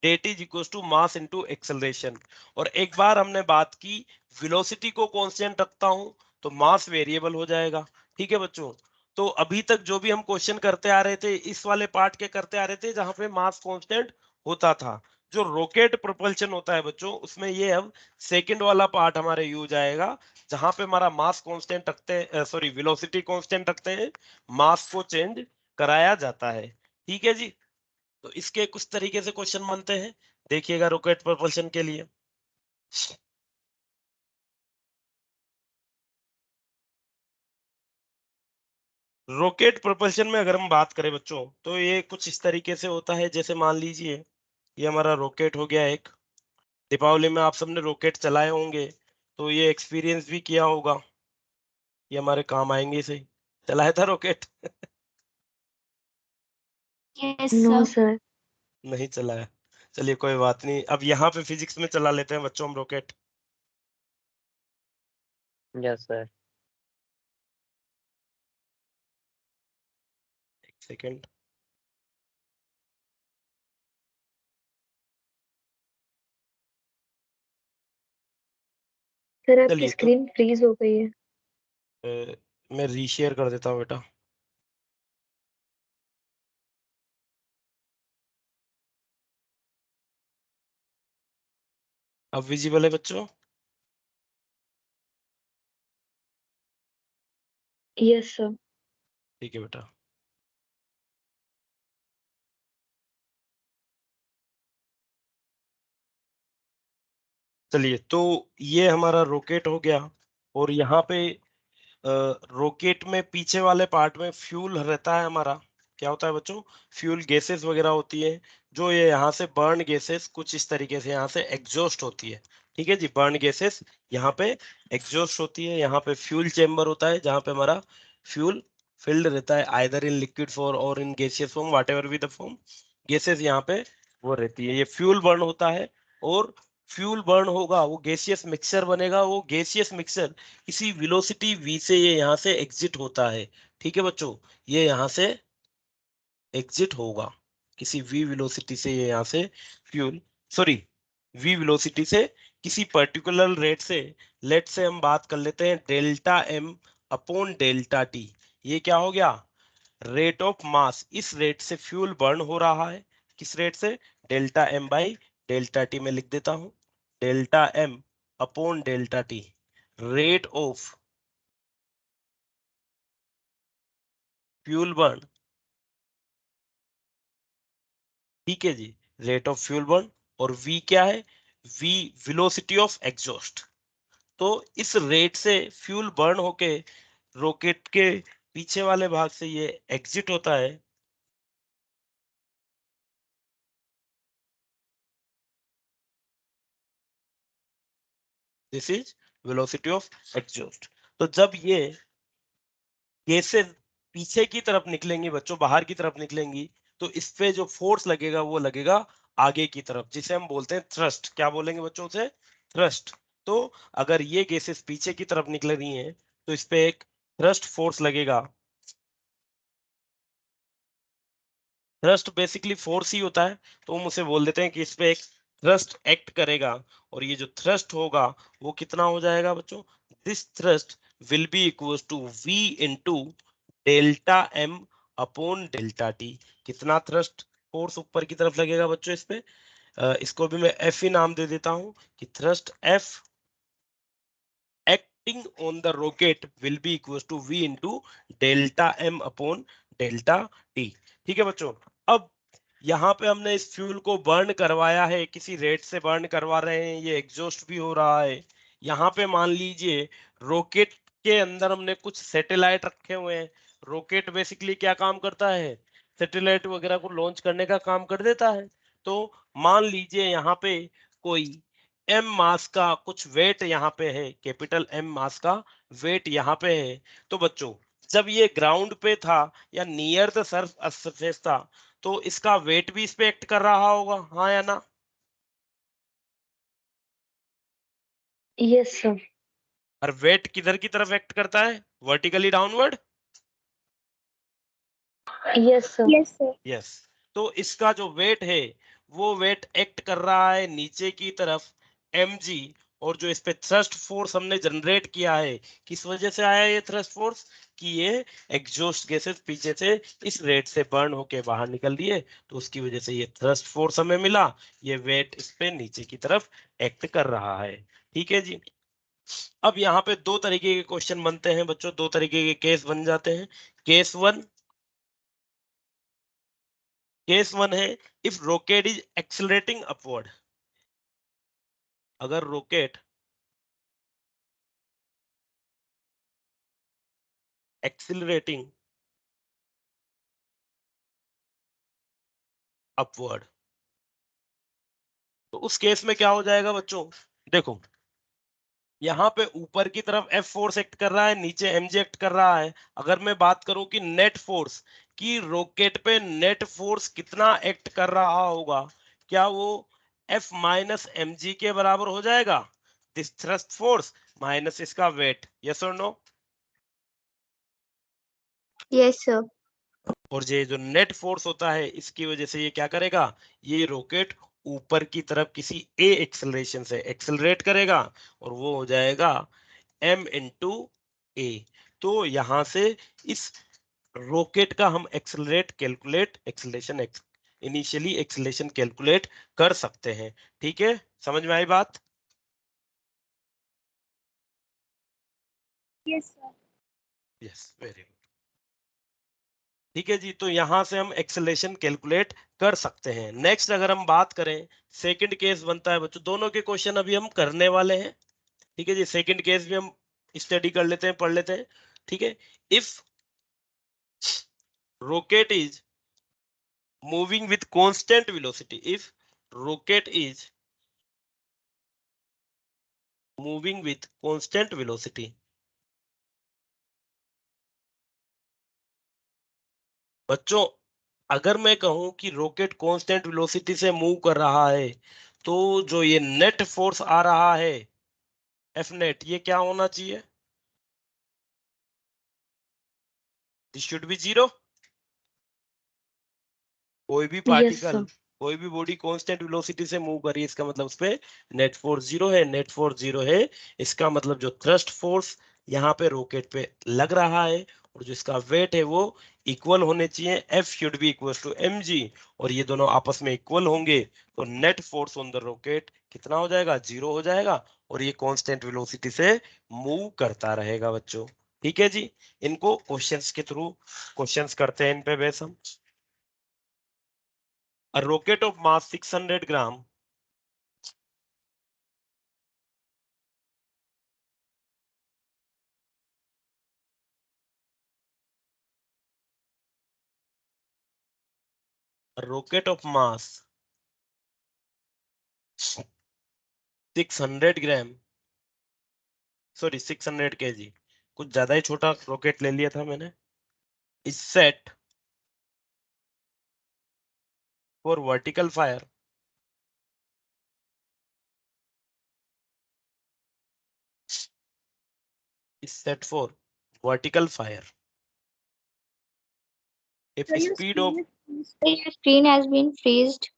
that is equal to mass into acceleration. और एक बार हमने बात की वेलोसिटी को कांस्टेंट रखता हूं तो मास वेरिएबल हो जाएगा। ठीक है बच्चों? तो अभी तक जो भी हम क्वेश्चन करते आ रहे थे इस वाले पार्ट के करते आ रहे थे जहां पे मास कांस्टेंट होता था। जो रॉकेट प्रोपल्शन होता है बच्चों, उसमें ये अब सेकंड वाला पार्ट हमारे यूज आएगा, जहां पे हमारा मास कांस्टेंट रखते हैं, सॉरी वेलोसिटी कांस्टेंट रखते हैं, मास को चेंज कराया जाता है। ठीक है जी। तो इसके कुछ तरीके से क्वेश्चन बनते हैं, देखिएगा रॉकेट प्रोपल्शन के लिए। रॉकेट प्रोपल्शन में अगर हम बात करें बच्चों तो ये कुछ इस तरीके से होता है, जैसे मान लीजिए ये हमारा रॉकेट हो गया एक। दीपावली में आप सबने रॉकेट चलाए होंगे तो ये एक्सपीरियंस भी किया होगा, ये हमारे काम आएंगे से। चलाया था rocket? Yes, No, sir. sir. नहीं चला है। चलिए कोई बात नहीं, अब यहाँ पे फिजिक्स में चला लेते हैं बच्चों हम रॉकेट। Yes sir. एक सेकेंड। सर आपकी चलिए तो स्क्रीन फ्रीज हो गई है। मैं रीशेयर कर देता हूँ बेटा। अब विजिबल है बच्चों? Yes sir. ठीक है बेटा। चलिए तो ये हमारा रॉकेट हो गया, और यहाँ पे रॉकेट में पीछे वाले पार्ट में फ्यूल रहता है हमारा। क्या होता है बच्चों? फ्यूल गैसेस वगैरह होती है, जो ये यहाँ से बर्न गैसेस कुछ इस तरीके से यहाँ से एग्जॉस्ट होती है। ठीक है जी, बर्न गैसेस यहाँ पे एग्जॉस्ट होती है। यहाँ पे फ्यूल चेम्बर होता है जहाँ पे हमारा फ्यूल फिल्ड रहता है, आइदर इन लिक्विड फॉर्म और in gaseous form, what ever be the form, gases यहाँ पे वो रहती है। ये फ्यूल बर्न होता है, और फ्यूल बर्न होगा, वो गैसियस मिक्सचर बनेगा। वो गैसियस मिक्सचर इसी वेलोसिटी v से ये यहाँ से एग्जिट होता है। ठीक है बच्चों, ये यहाँ से एग्जिट होगा किसी v वेलोसिटी से, ये यहाँ से फ्यूल, सॉरी, v वेलोसिटी से किसी पर्टिकुलर रेट से। लेट से हम बात कर लेते हैं delta m upon delta t। ये क्या हो गया? रेट ऑफ मास। इस रेट से फ्यूल बर्न हो रहा है। किस रेट से? Delta m by delta T में लिख देता हूं, delta m upon delta T, rate of fuel burn. ठीक है जी, रेट ऑफ फ्यूल बर्न। और v क्या है? v velocity of exhaust. तो इस रेट से फ्यूल बर्न होके रॉकेट के पीछे वाले भाग से ये एग्जिट होता है। This is velocity of exhaust. तो जब ये गैसेस पीछे की तरफ निकलेंगी बच्चों, बाहर की तरफ निकलेंगी, तो इस पे जो फोर्स लगेगा वो लगेगा आगे की तरफ, जिसे हम बोलते हैं थ्रस्ट। क्या बोलेंगे बच्चों से? थ्रस्ट। तो अगर ये गैसेस पीछे की तरफ निकल रही हैं, तो इस पे एक थ्रस्ट फोर्स लगेगा। थ्रस्ट बेसिकली फोर्स ही होता है, तो हम उसे बोल देते हैं कि इस पे एक थ्रस्ट एक्ट करेगा। और ये जो थ्रस्ट होगा वो कितना हो जाएगा बच्चों? This thrust will be equal to v into delta m upon delta t। कितना थ्रस्ट फोर्स ऊपर की तरफ लगेगा बच्चों इस पे? इसको भी मैं f ही नाम दे देता हूं कि thrust f acting on the rocket will be equals to v into delta m upon delta t। ठीक है बच्चों। अब यहाँ पे हमने इस फ्यूल को बर्न करवाया है, किसी रेट से बर्न करवा रहे हैं, ये एग्जॉस्ट भी हो रहा है। यहाँ पे मान लीजिए रॉकेट के अंदर हमने कुछ सैटेलाइट रखे हुए हैं। रॉकेट बेसिकली क्या काम करता है? सैटेलाइट वगैरह को लॉन्च करने का काम कर देता है। तो मान लीजिए यहाँ पे कोई एम मास का कुछ वेट यहाँ पे है, कैपिटल एम मास का वेट यहाँ पे है। तो बच्चों जब ये ग्राउंड पे था या नियर द सरफेस था, तो इसका वेट भी इस पे एक्ट कर रहा होगा, हाँ या ना? Yes sir. और वेट किधर की तरफ एक्ट करता है? Vertically downward. Yes sir. Yes sir. Yes. तो इसका जो वेट है वो वेट एक्ट कर रहा है नीचे की तरफ, mg। और जो इस पे थ्रस्ट फोर्स हमने जनरेट किया है, किस वजह से आया ये थ्रस्ट फोर्स? कि ये एग्जॉस्ट गैसेस पीछे से इस रेट से बर्न होके बाहर निकल रही है, तो उसकी वजह से ये थ्रस्ट फोर्स हमें मिला। ये वेट इस पे नीचे की तरफ एक्ट कर रहा है। ठीक है जी। अब यहाँ पे दो तरीके के क्वेश्चन बनते हैं बच्चों, दो तरीके के केस बन जाते हैं। केस वन, केस वन है if rocket is accelerating upward. अगर रॉकेट एक्सेलरेटिंग अपवर्ड, तो उस केस में क्या हो जाएगा बच्चों? देखो यहाँ पे ऊपर की तरफ F फोर्स एक्ट कर रहा है, नीचे mg एक्ट कर रहा है। अगर मैं बात करूं कि नेट फोर्स कि रॉकेट पे नेट फोर्स कितना एक्ट कर रहा होगा, क्या वो F माइनस एम जी के बराबर हो जाएगा, दिस थ्रस्ट फोर्स माइनस इसका wait, yes or no? Yes, sir. और ये जो नेट फोर्स होता है इसकी वजह से ये क्या करेगा, ये रॉकेट ऊपर की तरफ किसी ए एक्सेलरेशन से एक्सेलरेट करेगा और वो हो जाएगा m इंटू ए। तो यहां से इस रॉकेट का हम एक्सेलरेशन इनिशियली एक्सेलरेशन कैलकुलेट कर सकते हैं। ठीक है, समझ में आई बात? Yes, sir. Yes, very good. ठीक है जी, तो यहां से हम एक्सेलरेशन कैलकुलेट कर सकते हैं। नेक्स्ट अगर हम बात करें, सेकंड केस बनता है बच्चों, दोनों के क्वेश्चन अभी हम करने वाले हैं। ठीक है जी, सेकंड केस भी हम स्टडी कर लेते हैं, पढ़ लेते हैं। ठीक है, if rocket is moving with constant velocity, if rocket is moving with constant velocity, बच्चों अगर मैं कहूं कि रॉकेट कांस्टेंट वेलोसिटी से मूव कर रहा है, तो जो ये नेट फोर्स आ रहा है एफ नेट, ये क्या होना चाहिए, दिस शुड बी जीरो। कोई भी Yes, पार्टिकल, sir. कोई भी बॉडी कांस्टेंट वेलोसिटी से मूव कर रही है, इसका मतलब उस पे नेट फोर्स जीरो है, नेट फोर्स जीरो है, इसका मतलब जो थ्रस्ट फोर्स यहाँ पे रॉकेट पे लग रहा है और जो इसका वेट है वो इक्वल होने चाहिए, F should be equal to M G, और ये दोनों आपस में इक्वल होंगे तो net force on the rocket कितना हो जाएगा, जीरो हो जाएगा, और ये कांस्टेंट वेलोसिटी से मूव करता रहेगा बच्चों। ठीक है जी, इनको क्वेश्चंस के थ्रू क्वेश्चंस करते हैं इन पे बेस हम। A rocket of mass 600 gram a rocket of mass 600 gram, sorry 600 kg, कुछ ज्यादा ही छोटा रॉकेट ले लिया था मैंने, is set for vertical fire is set for vertical fire if So your speed of, screen is Your screen has been freezed.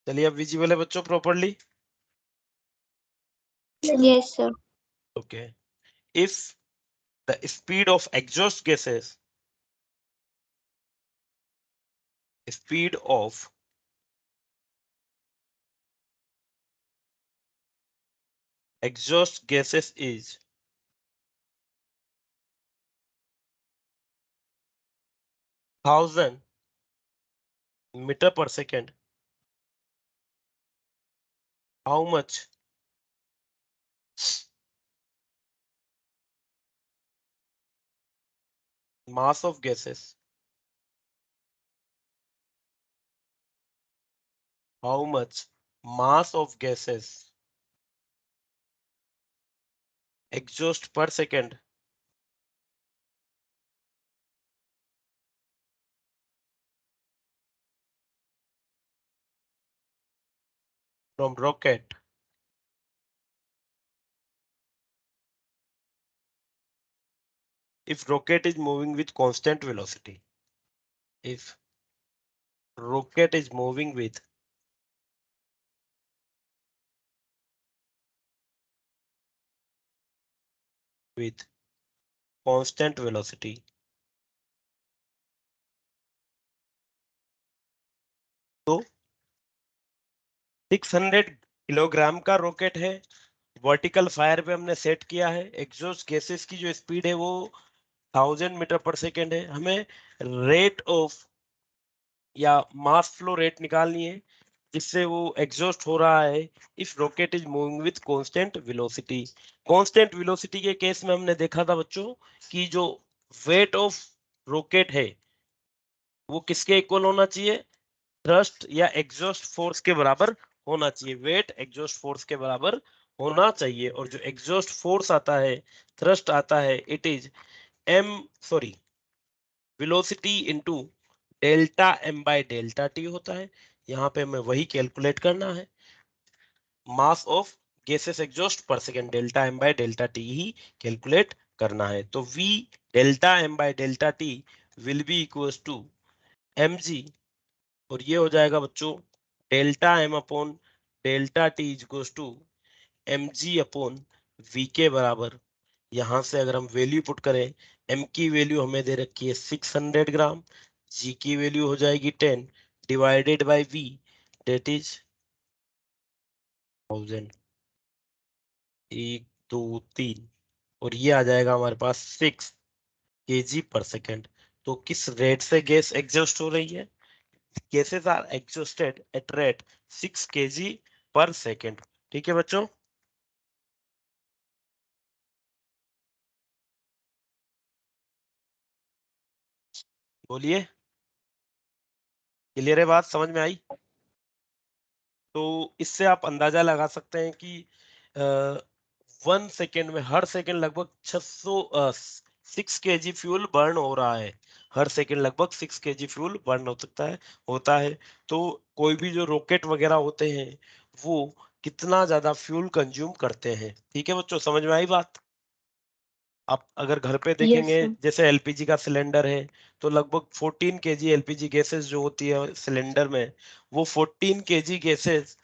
चलिए अब visible है बच्चों properly? Yes, sir. Okay, if the speed of exhaust gases, speed of exhaust gases is 1000 meter per second, how much mass of gases, how much mass of gases exhaust per second from rocket if rocket is moving with constant velocity, if rocket is moving with constant velocity, तो 600 kilogram का rocket है, vertical fire पे हमने set किया है, exhaust gases की जो speed है वो 1000 मीटर पर सेकेंड है, हमें रेट ऑफ या मास फ्लो रेट निकालनी है जिससे वो एग्जॉस्ट हो रहा है if rocket is moving with constant velocity. Constant velocity के केस में हमने देखा था बच्चों कि जो वेट ऑफ रॉकेट है वो किसके इक्वल होना चाहिए, थ्रस्ट या एग्जॉस्ट फोर्स के बराबर होना चाहिए, वेट एग्जॉस्ट फोर्स के बराबर होना चाहिए, और जो एग्जॉस्ट फोर्स आता है, थ्रस्ट आता है, it is velocity into delta m by delta t होता है। यहाँ पे हमें वही कैलकुलेट करना है, mass of gases exhaust per second, delta m by delta t ही कैलकुलेट करना है। तो v delta m by delta t will be equals to mg, और ये हो जाएगा बच्चों delta m upon delta t equals to mg upon v के बराबर। यहां से अगर हम वैल्यू पुट करें, m की वैल्यू हमें दे रखी है 600 ग्राम, g की वैल्यू हो जाएगी 10 divided by v, that is 1000, 1 2 3, और ये आ जाएगा हमारे पास 6 kg पर सेकेंड। तो किस रेट से गैस एग्जॉस्ट हो रही है? Gases are exhausted at rate 6 kg per second. ठीक है बच्चों, बोलिए, क्लियर है बात, समझ में आई? तो इससे आप अंदाजा लगा सकते हैं कि 1 सेकेंड में, हर सेकेंड लगभग 6 kg फ्यूल बर्न हो रहा है। हर सेकेंड लगभग 6 kg फ्यूल बर्न हो सकता है, होता है। तो कोई भी जो रॉकेट वगैरह होते हैं वो कितना ज्यादा फ्यूल कंज्यूम करते हैं। ठीक है बच्चों, समझ में आई बात? आप अगर घर पे यस देखेंगे, सर। जैसे एलपीजी का सिलेंडर है, तो लगभग 14 केजी एलपीजी गैसेस जो होती है सिलेंडर में, वो 14 केजी गैसेस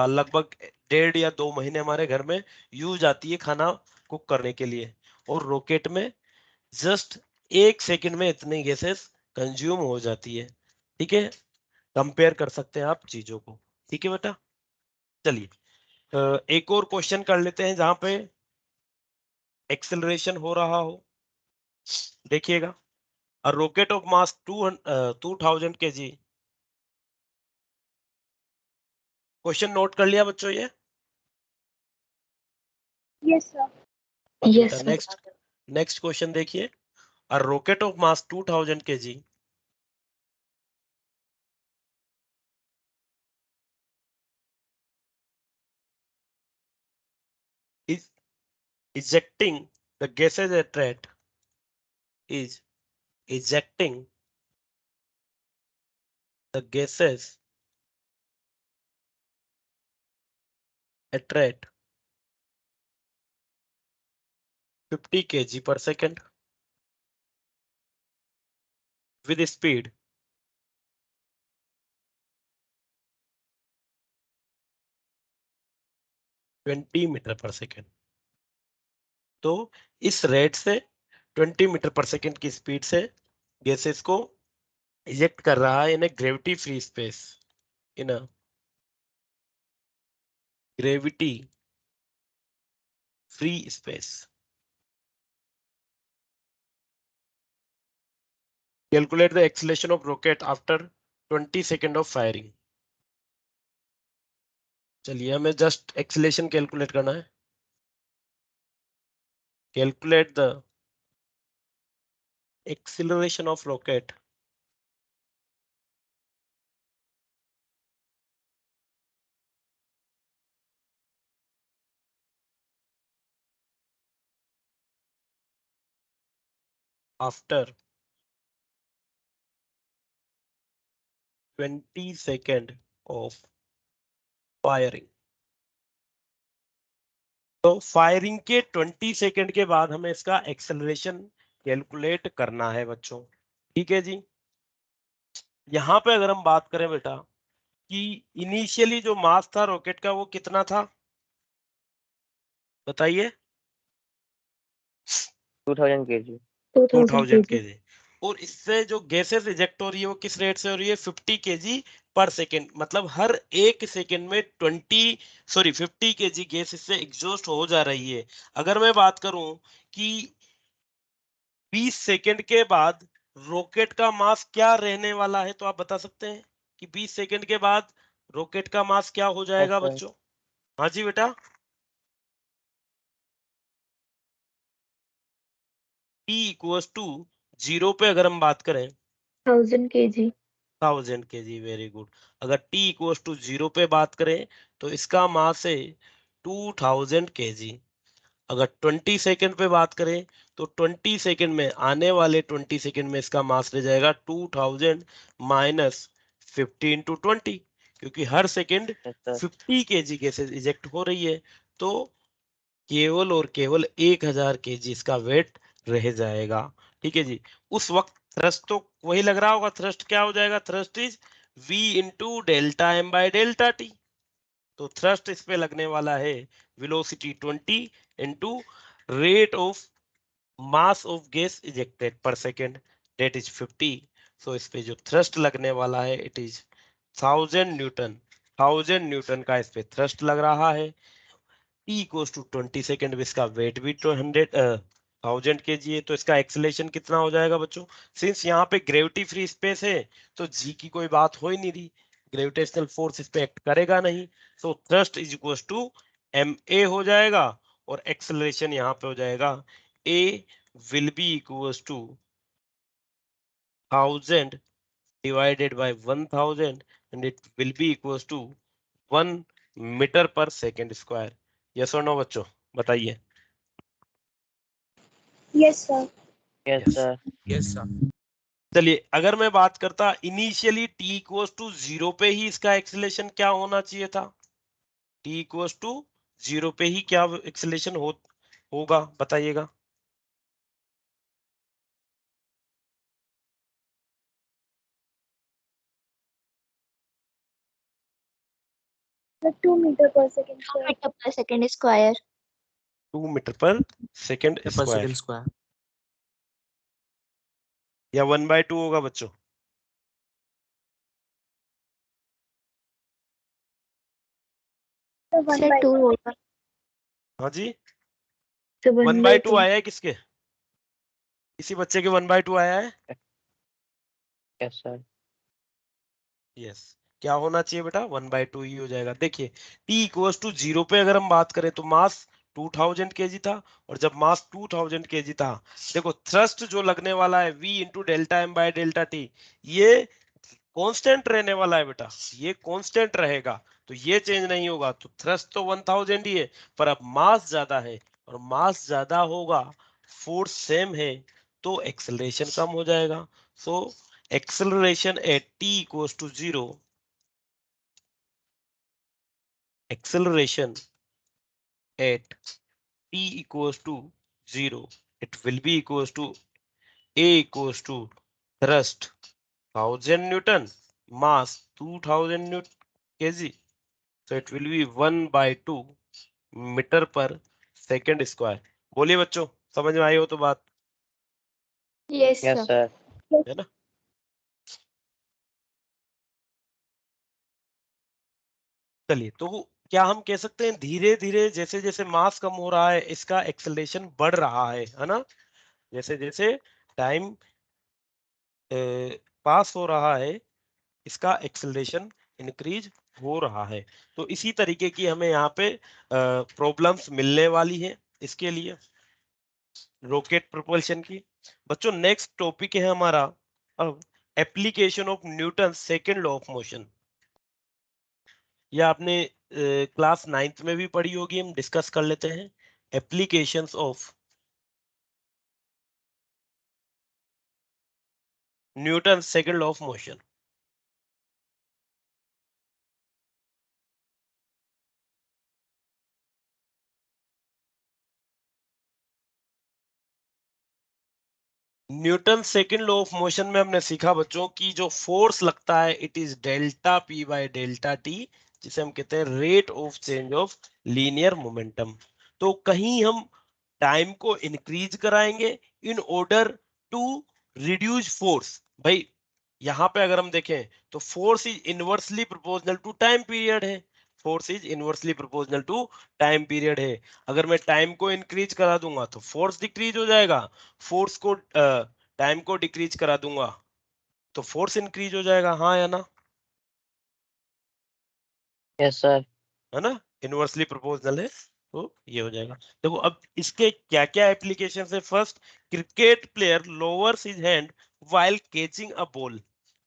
लगभग 1.5 या 2 महीने हमारे घर में यूज आती है खाना कुक करने के लिए। और रॉकेट में जस्ट 1 सेकंड में इतनी गैसेस कंज्यूम हो जाती है। ठीक है, कंपेयर कर सकते हैं आप चीजों को। ठीक है बेटा, चलिए एक और क्वेश्चन कर लेते हैं जहां पे एक्सेलरेशन हो रहा हो। देखिएगा, a rocket of mass 2000 kg। Question note कर लिया बच्चों ये? Yes sir. यस बेटा सर। नेक्स्ट क्वेश्चन देखिए, a rocket of mass 2000 kg is ejecting the gases at rate is ejecting the gases at rate 50 kg per second with speed 20 metre per second. तो इस rate से 20 metre per second की speed से gases को eject कर रहा है in a gravity free space, in a gravity free space. Calculate the acceleration of rocket after 20 seconds of firing. चलिए हमें जस्ट एक्सीलरेशन कैलकुलेट करना है। Calculate the acceleration of rocket after 20 seconds of firing. तो firing के 20 second के बाद हमें इसका एक्सेलरेशन कैलकुलेट करना है बच्चों। ठीक है जी, यहाँ पे अगर हम बात करें बेटा कि इनिशियली जो मास था रॉकेट का वो कितना था, बताइए? 2000 kg। 2000 केजी। और इससे जो गैसेस इजेक्ट हो रही है वो किस रेट से हो रही है? 50 केजी पर सेकेंड। मतलब हर 1 सेकेंड में 50 केजी गैस इससे एग्जॉस्ट हो जा रही है। अगर मैं बात करूं कि 20 सेकेंड के बाद रॉकेट का मास क्या रहने वाला है, तो आप बता सकते हैं कि 20 सेकेंड के बाद रॉकेट का मास क्या हो जाएगा अच्छा, बच्चों? हाँ जी बेटा, T इक्वल्स टू 0 पे अगर हम बात करें, 1000 kg। 1000 kg, very good. अगर T इक्वल्स टू 0 पे बात करें तो इसका मास है 2000 kg। अगर 20 सेकंड पे बात करें तो 20 सेकंड में, आने वाले 20 सेकंड में इसका मास रह जाएगा 2000 माइनस 50 इंटू 20, क्योंकि हर second yes sir 50 KG gases eject हो रही है, तो केवल और केवल 1000 केजी इसका वेट रह जाएगा। ठीक है जी। उस वक्त थ्रस्ट तो वही लग रहा होगा, थ्रस्ट क्या हो जाएगा, thrust is v into delta M by delta T. तो थ्रस्ट इस पे लगने वाला है velocity 20 into rate of mass of gas ejected per second, that is 50। So इस पे जो थ्रस्ट लगने वाला है इट इज 1000 न्यूटन। 1000 न्यूटन का इस पे थ्रस्ट लग रहा है। t इक्वल्स टू 20 सेकेंड में इसका वेट भी 1000 kg है, तो इसका एक्सेलेरेशन कितना हो जाएगा बच्चों। सिंस यहाँ पे ग्रेविटी फ्री स्पेस है तो g की कोई बात हो ही नहीं रही, ग्रेविटेशनल फोर्स इस पे एक्ट करेगा नहीं, so thrust is equals to ma हो जाएगा, और एक्सेलरेशन यहाँ पे हो जाएगा a will be equals to 1000 divided by 1000 and it will be equals to 1 metre per second square. Yes or no बच्चों, बताइए। Yes sir. Yes yes sir yes sir. चलिए, अगर मैं बात करता इनिशियली t इक्वल्स टू 0 पे ही इसका acceleration क्या होना चाहिए था, t इक्वल्स टू 0 पे ही क्या एक्सेलेरेशन होगा, बताइएगा। सर 2 मीटर पर second 2 square. Metre per second square. 2 metre per second पर स्क्वायर, सेकंड स्क्वायर। या 1/2 होगा बच्चों। सर 2 होगा। हाँ जी, तो 1/2 आया है किसके, किसी बच्चे के 1/2 आया है। यस सर यस, क्या होना चाहिए बेटा, 1/2 ही हो जाएगा। देखिए t इक्वल्स टू 0 पे अगर हम बात करें तो मास 2000 kg था, और जब मास 2000 kg था, देखो थ्रस्ट जो लगने वाला है v into delta M by delta T, ये कांस्टेंट रहने वाला है बेटा, ये कांस्टेंट रहेगा, तो ये चेंज नहीं होगा। तो थ्रस्ट तो 1000 ही है, पर अब मास ज्यादा है, और मास ज्यादा होगा, फोर्स सेम है, तो एक्सेलरेशन कम हो जाएगा। सो acceleration at t equals to 0, acceleration at t equals to 0, it will be equals to a equals to thrust 1000 newton, mass 2000 kg, so it will be 1/2 metre per second square. बोलिए बच्चों, समझ में आई हो तो बात, yes yes sir. Sir है ना। चलिए, तो क्या हम कह सकते हैं धीरे धीरे जैसे जैसे मास कम हो रहा है इसका एक्सेलरेशन बढ़ रहा है ना, जैसे जैसे टाइम पास हो रहा है इसका एक्सेलरेशन इंक्रीज हो रहा है। तो इसी तरीके की हमें यहाँ पे प्रॉब्लम्स मिलने वाली है इसके लिए, रॉकेट प्रोपल्शन की। बच्चों नेक्स्ट टॉपिक है हमारा अब application of Newton second law of motion. यह आपने क्लास 9th में भी पढ़ी होगी, हम डिस्कस कर लेते हैं applications of Newton second law of motion. Newton second law of motion में हमने सीखा बच्चों कि जो फोर्स लगता है it is delta P by delta T, जिसे हम कहते हैं rate of change of linear momentum. तो कहीं हम टाइम को इंक्रीज कराएंगे in order to reduce force. भाई यहाँ पे अगर हम देखें तो force is inversely proportional to time period है, force is inversely proportional to time period है। अगर मैं टाइम को इंक्रीज करा दूंगा तो फोर्स डिक्रीज हो जाएगा, फोर्स को टाइम को डिक्रीज करा दूंगा तो फोर्स इंक्रीज हो जाएगा, हाँ या ना, यस सर है ना, इनवर्सली प्रोपोर्शनल है तो ये हो जाएगा। देखो अब इसके क्या क्या एप्लीकेशन है। First, cricket player lowers his hand while catching a ball.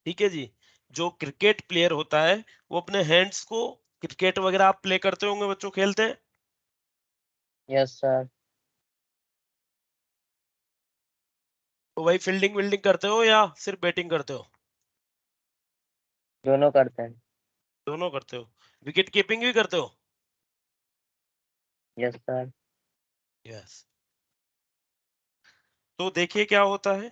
ठीक है जी, जो क्रिकेट प्लेयर होता है वो अपने हैंड्स को, क्रिकेट वगैरह आप प्ले करते होंगे बच्चों, खेलते हैं, यस सर। तो भाई फील्डिंग विल्डिंग करते हो या सिर्फ बैटिंग करते हो? दोनों करते हैं। दोनों करते हो। विकेट कीपिंग भी करते हो? Yes sir. यस। तो देखिए क्या होता है।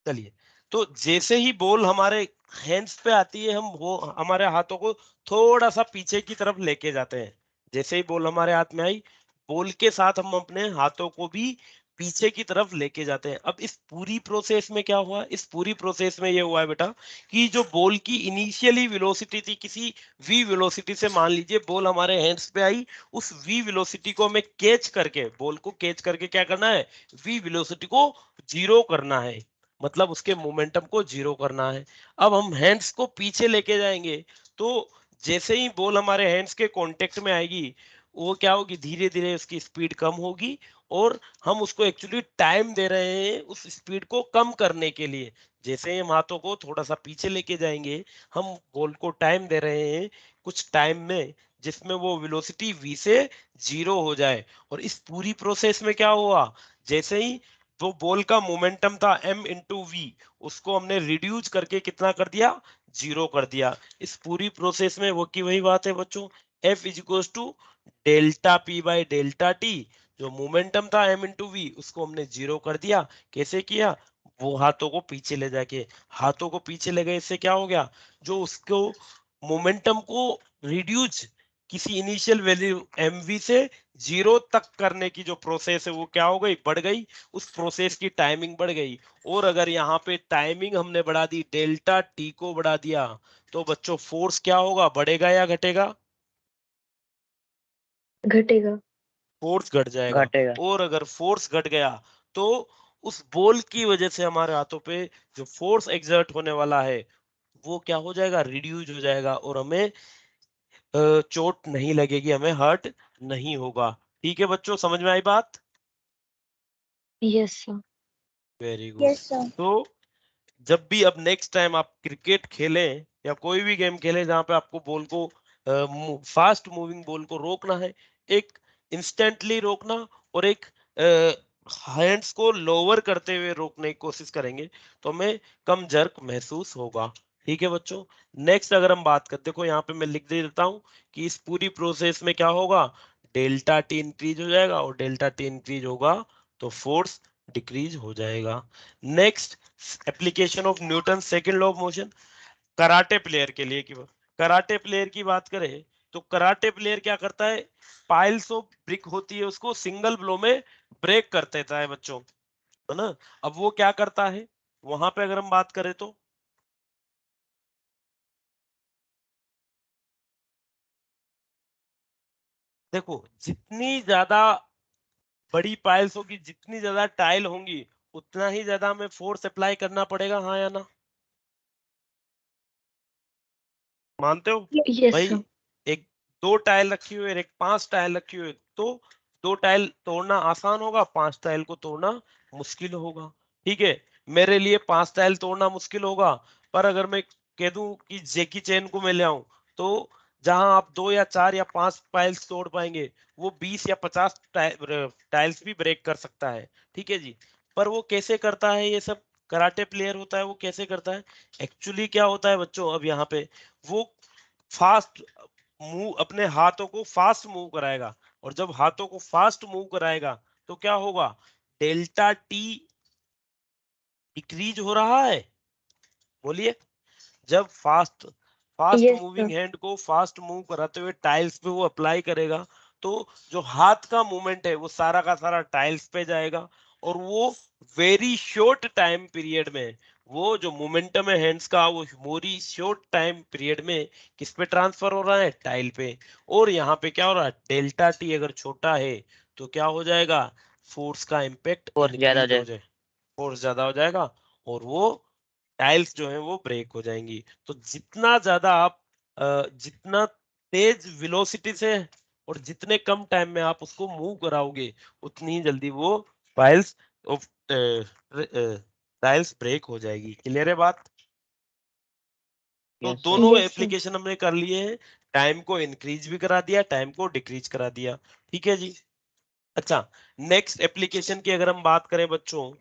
चलिए, तो जैसे ही बॉल हमारे हैंड्स पे आती है, हम वो हमारे हाथों को थोड़ा सा पीछे की तरफ लेके जाते हैं। जैसे ही बॉल हमारे हाथ में आई, बॉल के साथ हम अपने हाथों को भी पीछे की तरफ लेके जाते हैं। अब इस पूरी प्रोसेस में क्या हुआ? इस पूरी प्रोसेस में ये हुआ है बेटा कि जो बॉल की इनिशियली वेलोसिटी थी, किसी v वेलोसिटी से, मान लीजिए बॉल हमारे हैंड्स पे आई, उस v वेलोसिटी को हमें कैच करके, बॉल को कैच करके क्या करना है? v वेलोसिटी को जीरो करना है, मतलब उसके मोमेंटम को जीरो करना है। अब हम हैंड्स को पीछे लेके जाएंगे, तो जैसे ही बॉल हमारे हैंड्स के कांटेक्ट में आएगी, वो क्या होगी? धीरे धीरे उसकी स्पीड कम होगी, और हम उसको एक्चुअली टाइम दे रहे हैं उस स्पीड को कम करने के लिए। जैसे ही हम हाथों को थोड़ा सा पीछे लेके जाएंगे, हम बॉल को टाइम दे रहे हैं कुछ टाइम में, जिसमें वो वेलोसिटी v से जीरो हो जाए। और इस पूरी प्रोसेस में क्या हुआ? जैसे ही जो बॉल का मोमेंटम था m इंटू वी, उसको हमने रिड्यूस करके कितना कर दिया? जीरो कर दिया। इस पूरी प्रोसेस में वो की वही बात है बच्चों, F is equal to delta P by delta T. जो मोमेंटम था m इंटू वी, उसको हमने जीरो कर दिया। कैसे किया? वो हाथों को पीछे ले जाके, हाथों को पीछे ले गए, इससे क्या हो गया? जो उसको मोमेंटम को रिड्यूस किसी इनिशियल वैल्यू mv से जीरो तक करने की जो प्रोसेस है, वो क्या हो गई? बढ़ गई। उस प्रोसेस की टाइमिंग बढ़ गई। और अगर यहाँ पे टाइमिंग हमने बढ़ा दी, डेल्टा टी को बढ़ा दिया, तो बच्चों फोर्स क्या होगा? बढ़ेगा या घटेगा? घटेगा। फोर्स घट जाएगा। घटेगा। और अगर फोर्स घट गया, तो उस बॉल की वजह से हमारे हाथों पे जो फोर्स एक्सर्ट होने वाला है, वो क्या हो जाएगा? रिड्यूस हो जाएगा, और हमें चोट नहीं लगेगी, हमें हर्ट नहीं होगा। ठीक है बच्चों, समझ में आई बात? Yes sir. Very good. तो जब भी अब नेक्स्ट टाइम आप क्रिकेट खेलें या कोई भी गेम खेलें जहां पे आपको बॉल को फास्ट मूविंग बॉल को रोकना है, एक इंस्टेंटली रोकना, और एक हैंड्स को लोअर करते हुए रोकने की कोशिश करेंगे, तो हमें कम जर्क महसूस होगा। ठीक है बच्चों। नेक्स्ट अगर हम बात करते, देखो यहाँ पे मैं लिख दे देता हूँ कि इस पूरी प्रोसेस में क्या होगा? डेल्टा टी इंक्रीज हो जाएगा, और डेल्टा टी इंक्रीज होगा तो फोर्स डिक्रीज हो जाएगा। Next, application of Newton second law of motion karate player के लिए। कराटे प्लेयर की बात करें, तो कराटे प्लेयर क्या करता है? पाइल्स ऑफ ब्रिक होती है, उसको सिंगल ब्लो में ब्रेक कर देता है बच्चों, है ना? अब वो क्या करता है वहां पे, अगर हम बात करें तो देखो, जितनी ज्यादा बड़ी पाइल्स होगी, जितनी ज्यादा टाइल होंगी, उतना ही ज्यादा हमें फोर्स अप्लाई करना पड़ेगा, हाँ या ना? मानते हो? यस भाई सर। एक दो टाइल रखी हुई है, एक पांच टाइल रखी हुई है, तो दो टाइल तोड़ना आसान होगा, पांच टाइल को तोड़ना मुश्किल होगा। ठीक है, मेरे लिए पांच टाइल तोड़ना मुश्किल होगा, पर अगर मैं कह दूं कि जेकी चेन को मैं ले आऊं, तो जहां आप दो या चार या पांच टाइल्स तोड़ पाएंगे, वो 20 या 50 टाइल्स भी ब्रेक कर सकता है। ठीक है जी। पर वो कैसे करता है ये सब? कराटे प्लेयर होता है, वो कैसे करता है? एक्चुअली क्या होता है बच्चों, अब यहाँ पे वो फास्ट मूव, अपने हाथों को फास्ट मूव कराएगा, और जब हाथों को फास्ट मूव कराएगा, तो क्या होगा? डेल्टा टी डिक्रीज हो रहा है। बोलिए। जब fast fast yes moving sir. Hand को फास्ट मूव कराते हुए टाइल्स पे वो अप्लाई करेगा, तो जो हाथ का मूवमेंट है वो सारा का सारा टाइल्स पे जाएगा, और वो वेरी शॉर्ट टाइम पीरियड में, वो जो मोमेंटम है हैंड्स का, वो मोरी शॉर्ट टाइम पीरियड में किस पे ट्रांसफर हो रहा है? टाइल पे। और यहाँ पे क्या हो रहा है? डेल्टा टी अगर छोटा है, तो क्या हो जाएगा? फोर्स का इम्पैक्ट फोर्स ज्यादा हो इंक्रीज हो जाए। जाए, फोर्स ज्यादा हो जाएगा, और वो टाइल्स जो है वो ब्रेक हो जाएंगी। तो जितना ज्यादा आप जितना तेज वेलोसिटी से और जितने कम टाइम में आप उसको मूव कराओगे, उतनी ही जल्दी वो टाइल्स टाइल्स ब्रेक हो जाएगी। क्लियर है बात? तो Yes, sir. दोनों Yes, sir. एप्लीकेशन हमने कर लिए हैं, टाइम को इंक्रीज भी करा दिया, टाइम को डिक्रीज करा दिया। ठीक है जी। अच्छा, नेक्स्ट एप्लीकेशन की अगर हम बात करें बच्चों,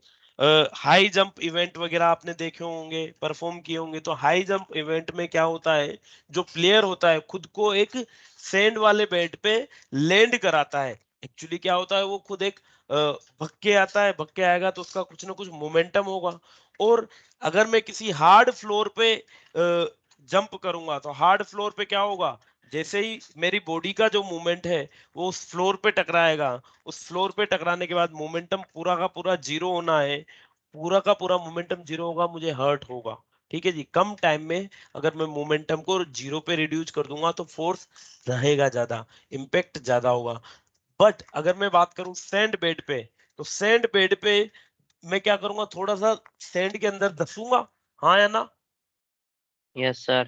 हाई जंप इवेंट वगैरह आपने देखे होंगे, परफॉर्म किए होंगे। तो हाई जंप इवेंट में क्या होता है, जो प्लेयर होता है खुद को एक सैंड वाले बेड पे लैंड कराता है। एक्चुअली क्या होता है, वो खुद एक भग के आता है, भग के आएगा तो उसका कुछ ना कुछ मोमेंटम होगा। और अगर मैं किसी हार्ड फ्लोर पे जंप करूंगा तो हार्ड फ्लोर पे क्या होगा, जैसे ही मेरी बॉडी का जो मूवमेंट है वो उस फ्लोर पे टकराएगा, उस फ्लोर पे टकराने के बाद मोमेंटम पूरा का पूरा जीरो होना है, पूरा का पूरा मोमेंटम जीरो होगा, मुझे हर्ट होगा। ठीक है जी। कम टाइम में अगर मैं मोमेंटम को जीरो पे रिड्यूस कर दूंगा तो फोर्स रहेगा ज्यादा, इम्पैक्ट ज्यादा होगा। बट अगर मैं बात करूं सैंड बेड पे, तो सैंड बेड पे मैं क्या करूंगा, थोड़ा सा सैंड के अंदर धसूंगा, हाँ या ना, Yes, sir.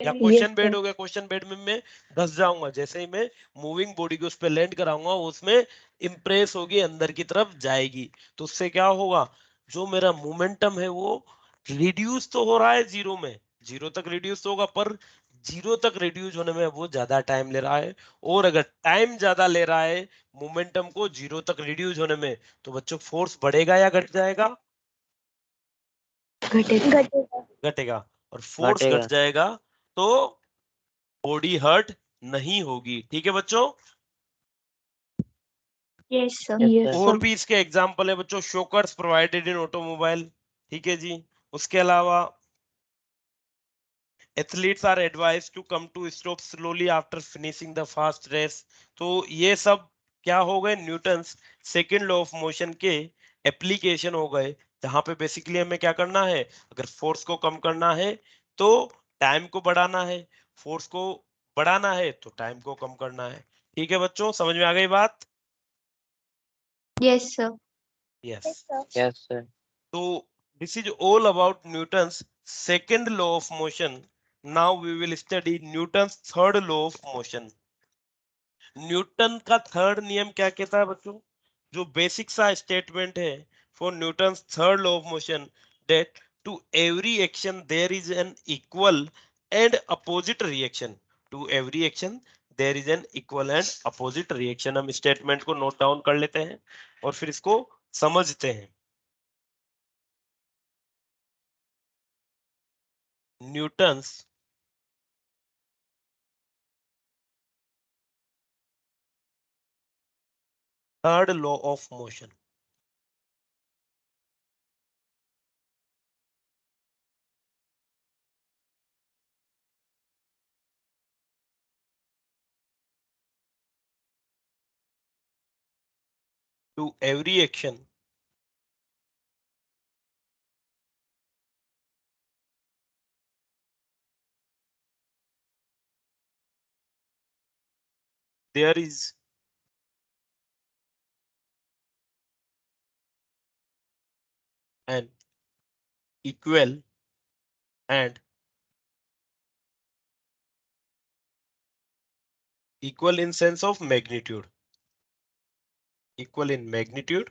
या Yes, क्वेश्चन बेड sir. हो गया, क्वेश्चन बेड में मैं धस जाऊंगा, जैसे ही मैं मूविंग बॉडी को उस पर लैंड कराऊंगा उसमें इंप्रेस होगी, अंदर की तरफ जाएगी। तो उससे क्या होगा, जो मेरा मोमेंटम है वो रिड्यूस तो हो रहा है जीरो में, जीरो तक रिड्यूस तो होगा, पर जीरो तक रिड्यूस होने में वो ज्यादा टाइम ले रहा है। और अगर टाइम ज्यादा ले रहा है मोमेंटम को जीरो तक रिड्यूस होने में, तो बच्चों फोर्स बढ़ेगा या घट जाएगा, घटेगा। घटेगा। और फोर्स घट घटेगा। जाएगा तो बॉडी हर्ट नहीं होगी। ठीक है बच्चों। Yes, sir. Yes, Yes, sir. और sir. भी इसके एग्जांपल है बच्चों, शॉकर्स प्रोवाइडेड इन ऑटोमोबाइल। ठीक है जी। उसके अलावा athletes are advise to come to stop slowly after finishing the fast race. तो ये सब क्या हो गए, Newton's second law of motion के एप्लीकेशन हो गए, जहां पे बेसिकली हमें क्या करना है, अगर फोर्स को कम करना है तो टाइम को बढ़ाना है, फोर्स को बढ़ाना है तो टाइम को कम करना है। ठीक है बच्चों, समझ में आ गई बात? Yes, sir. Yes. Yes, sir. So this is all about Newton's second law of motion. Now we will study Newton's third law of motion. Newton का थर्ड नियम क्या कहता है बच्चों, जो बेसिक सा स्टेटमेंट है for Newton's third law of motion, that to every action there is an equal and opposite reaction. To every action there is an equal and opposite reaction. हम स्टेटमेंट को नोट डाउन कर लेते हैं और फिर इसको समझते हैं। Newton's third law of motion। To every action there is an equal and equal in sense of magnitude, equal in magnitude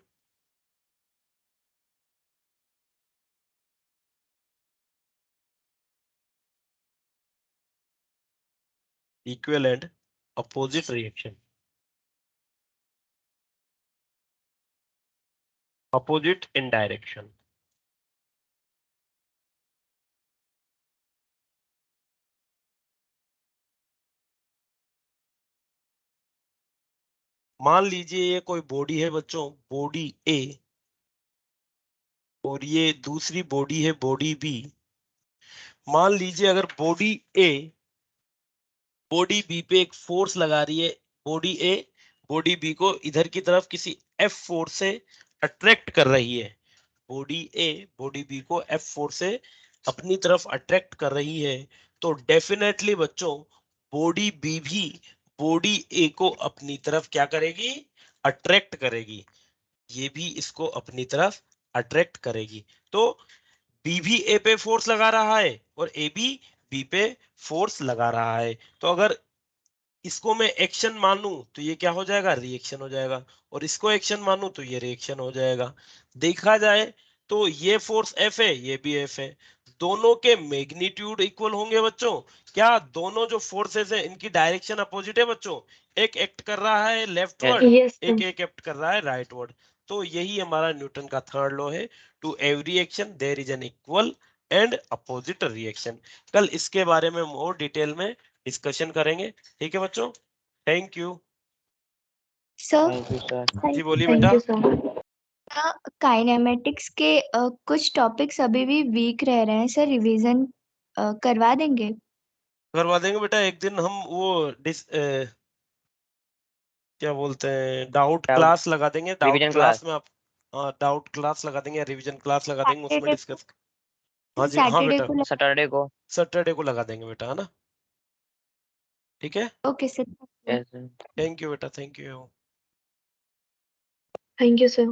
equal and opposite reaction, opposite in direction। मान लीजिए ये कोई बॉडी है बच्चों, बॉडी ए, और ये दूसरी बॉडी है बॉडी बी। मान लीजिए अगर बॉडी ए बॉडी बी पे एक फोर्स लगा रही है, बॉडी ए बॉडी बी को इधर की तरफ किसी एफ फोर्स से अट्रैक्ट कर रही है, बॉडी ए बॉडी बी को एफ फोर्स से अपनी तरफ अट्रैक्ट कर रही है, तो डेफिनेटली बच्चों बॉडी बी भी बॉडी ए को अपनी तरफ क्या करेगी, अट्रैक्ट करेगी। ये भी इसको अपनी तरफ अट्रैक्ट करेगी। तो बी भी ए पे फोर्स लगा रहा है और ए भी बी पे फोर्स लगा रहा है। तो अगर इसको मैं एक्शन मानूं तो ये क्या हो जाएगा, रिएक्शन हो जाएगा, और इसको एक्शन मानूं तो ये रिएक्शन हो जाएगा। देखा जाए तो ये फोर्स एफ है, ये भी एफ है, दोनों के मैग्नीट्यूड इक्वल होंगे बच्चों? क्या दोनों जो फोर्सेस है इनकी डायरेक्शन अपोजिट है बच्चों? एक एक्ट कर रहा है लेफ्टवर्ड, Yes, एक एक्ट कर रहा है राइटवर्ड। तो यही हमारा न्यूटन का थर्ड लॉ है, to every action there is an equal and opposite reaction. कल इसके बारे में और डिटेल में डिस्कशन करेंगे, ठीक है बच्चों? Thank you. Sir thank you sir. जी बोलिए thank बेटा। you, sir. काइनेमेटिक्स के कुछ टॉपिक्स अभी भी वीक रह रहे हैं सर, रिवीजन करवा देंगे? करवा देंगे बेटा, एक दिन हम वो क्या बोलते हैं डाउट डाउट क्लास लगा देंगे, डाउट रिवीजन क्लास क्लास। में आप, हाँ डाउट क्लास लगा देंगे, रिवीजन क्लास लगा देंगे, उसमें सैटरडे डिस्कस। हाँ जी, हाँ सैटरडे बेटा, को सैटरडे को। सैटरडे को लगा देंगे बेटा, है ना? ठीक है, okay sir. Yes sir. Thank you बेटा, thank you. Thank you, sir.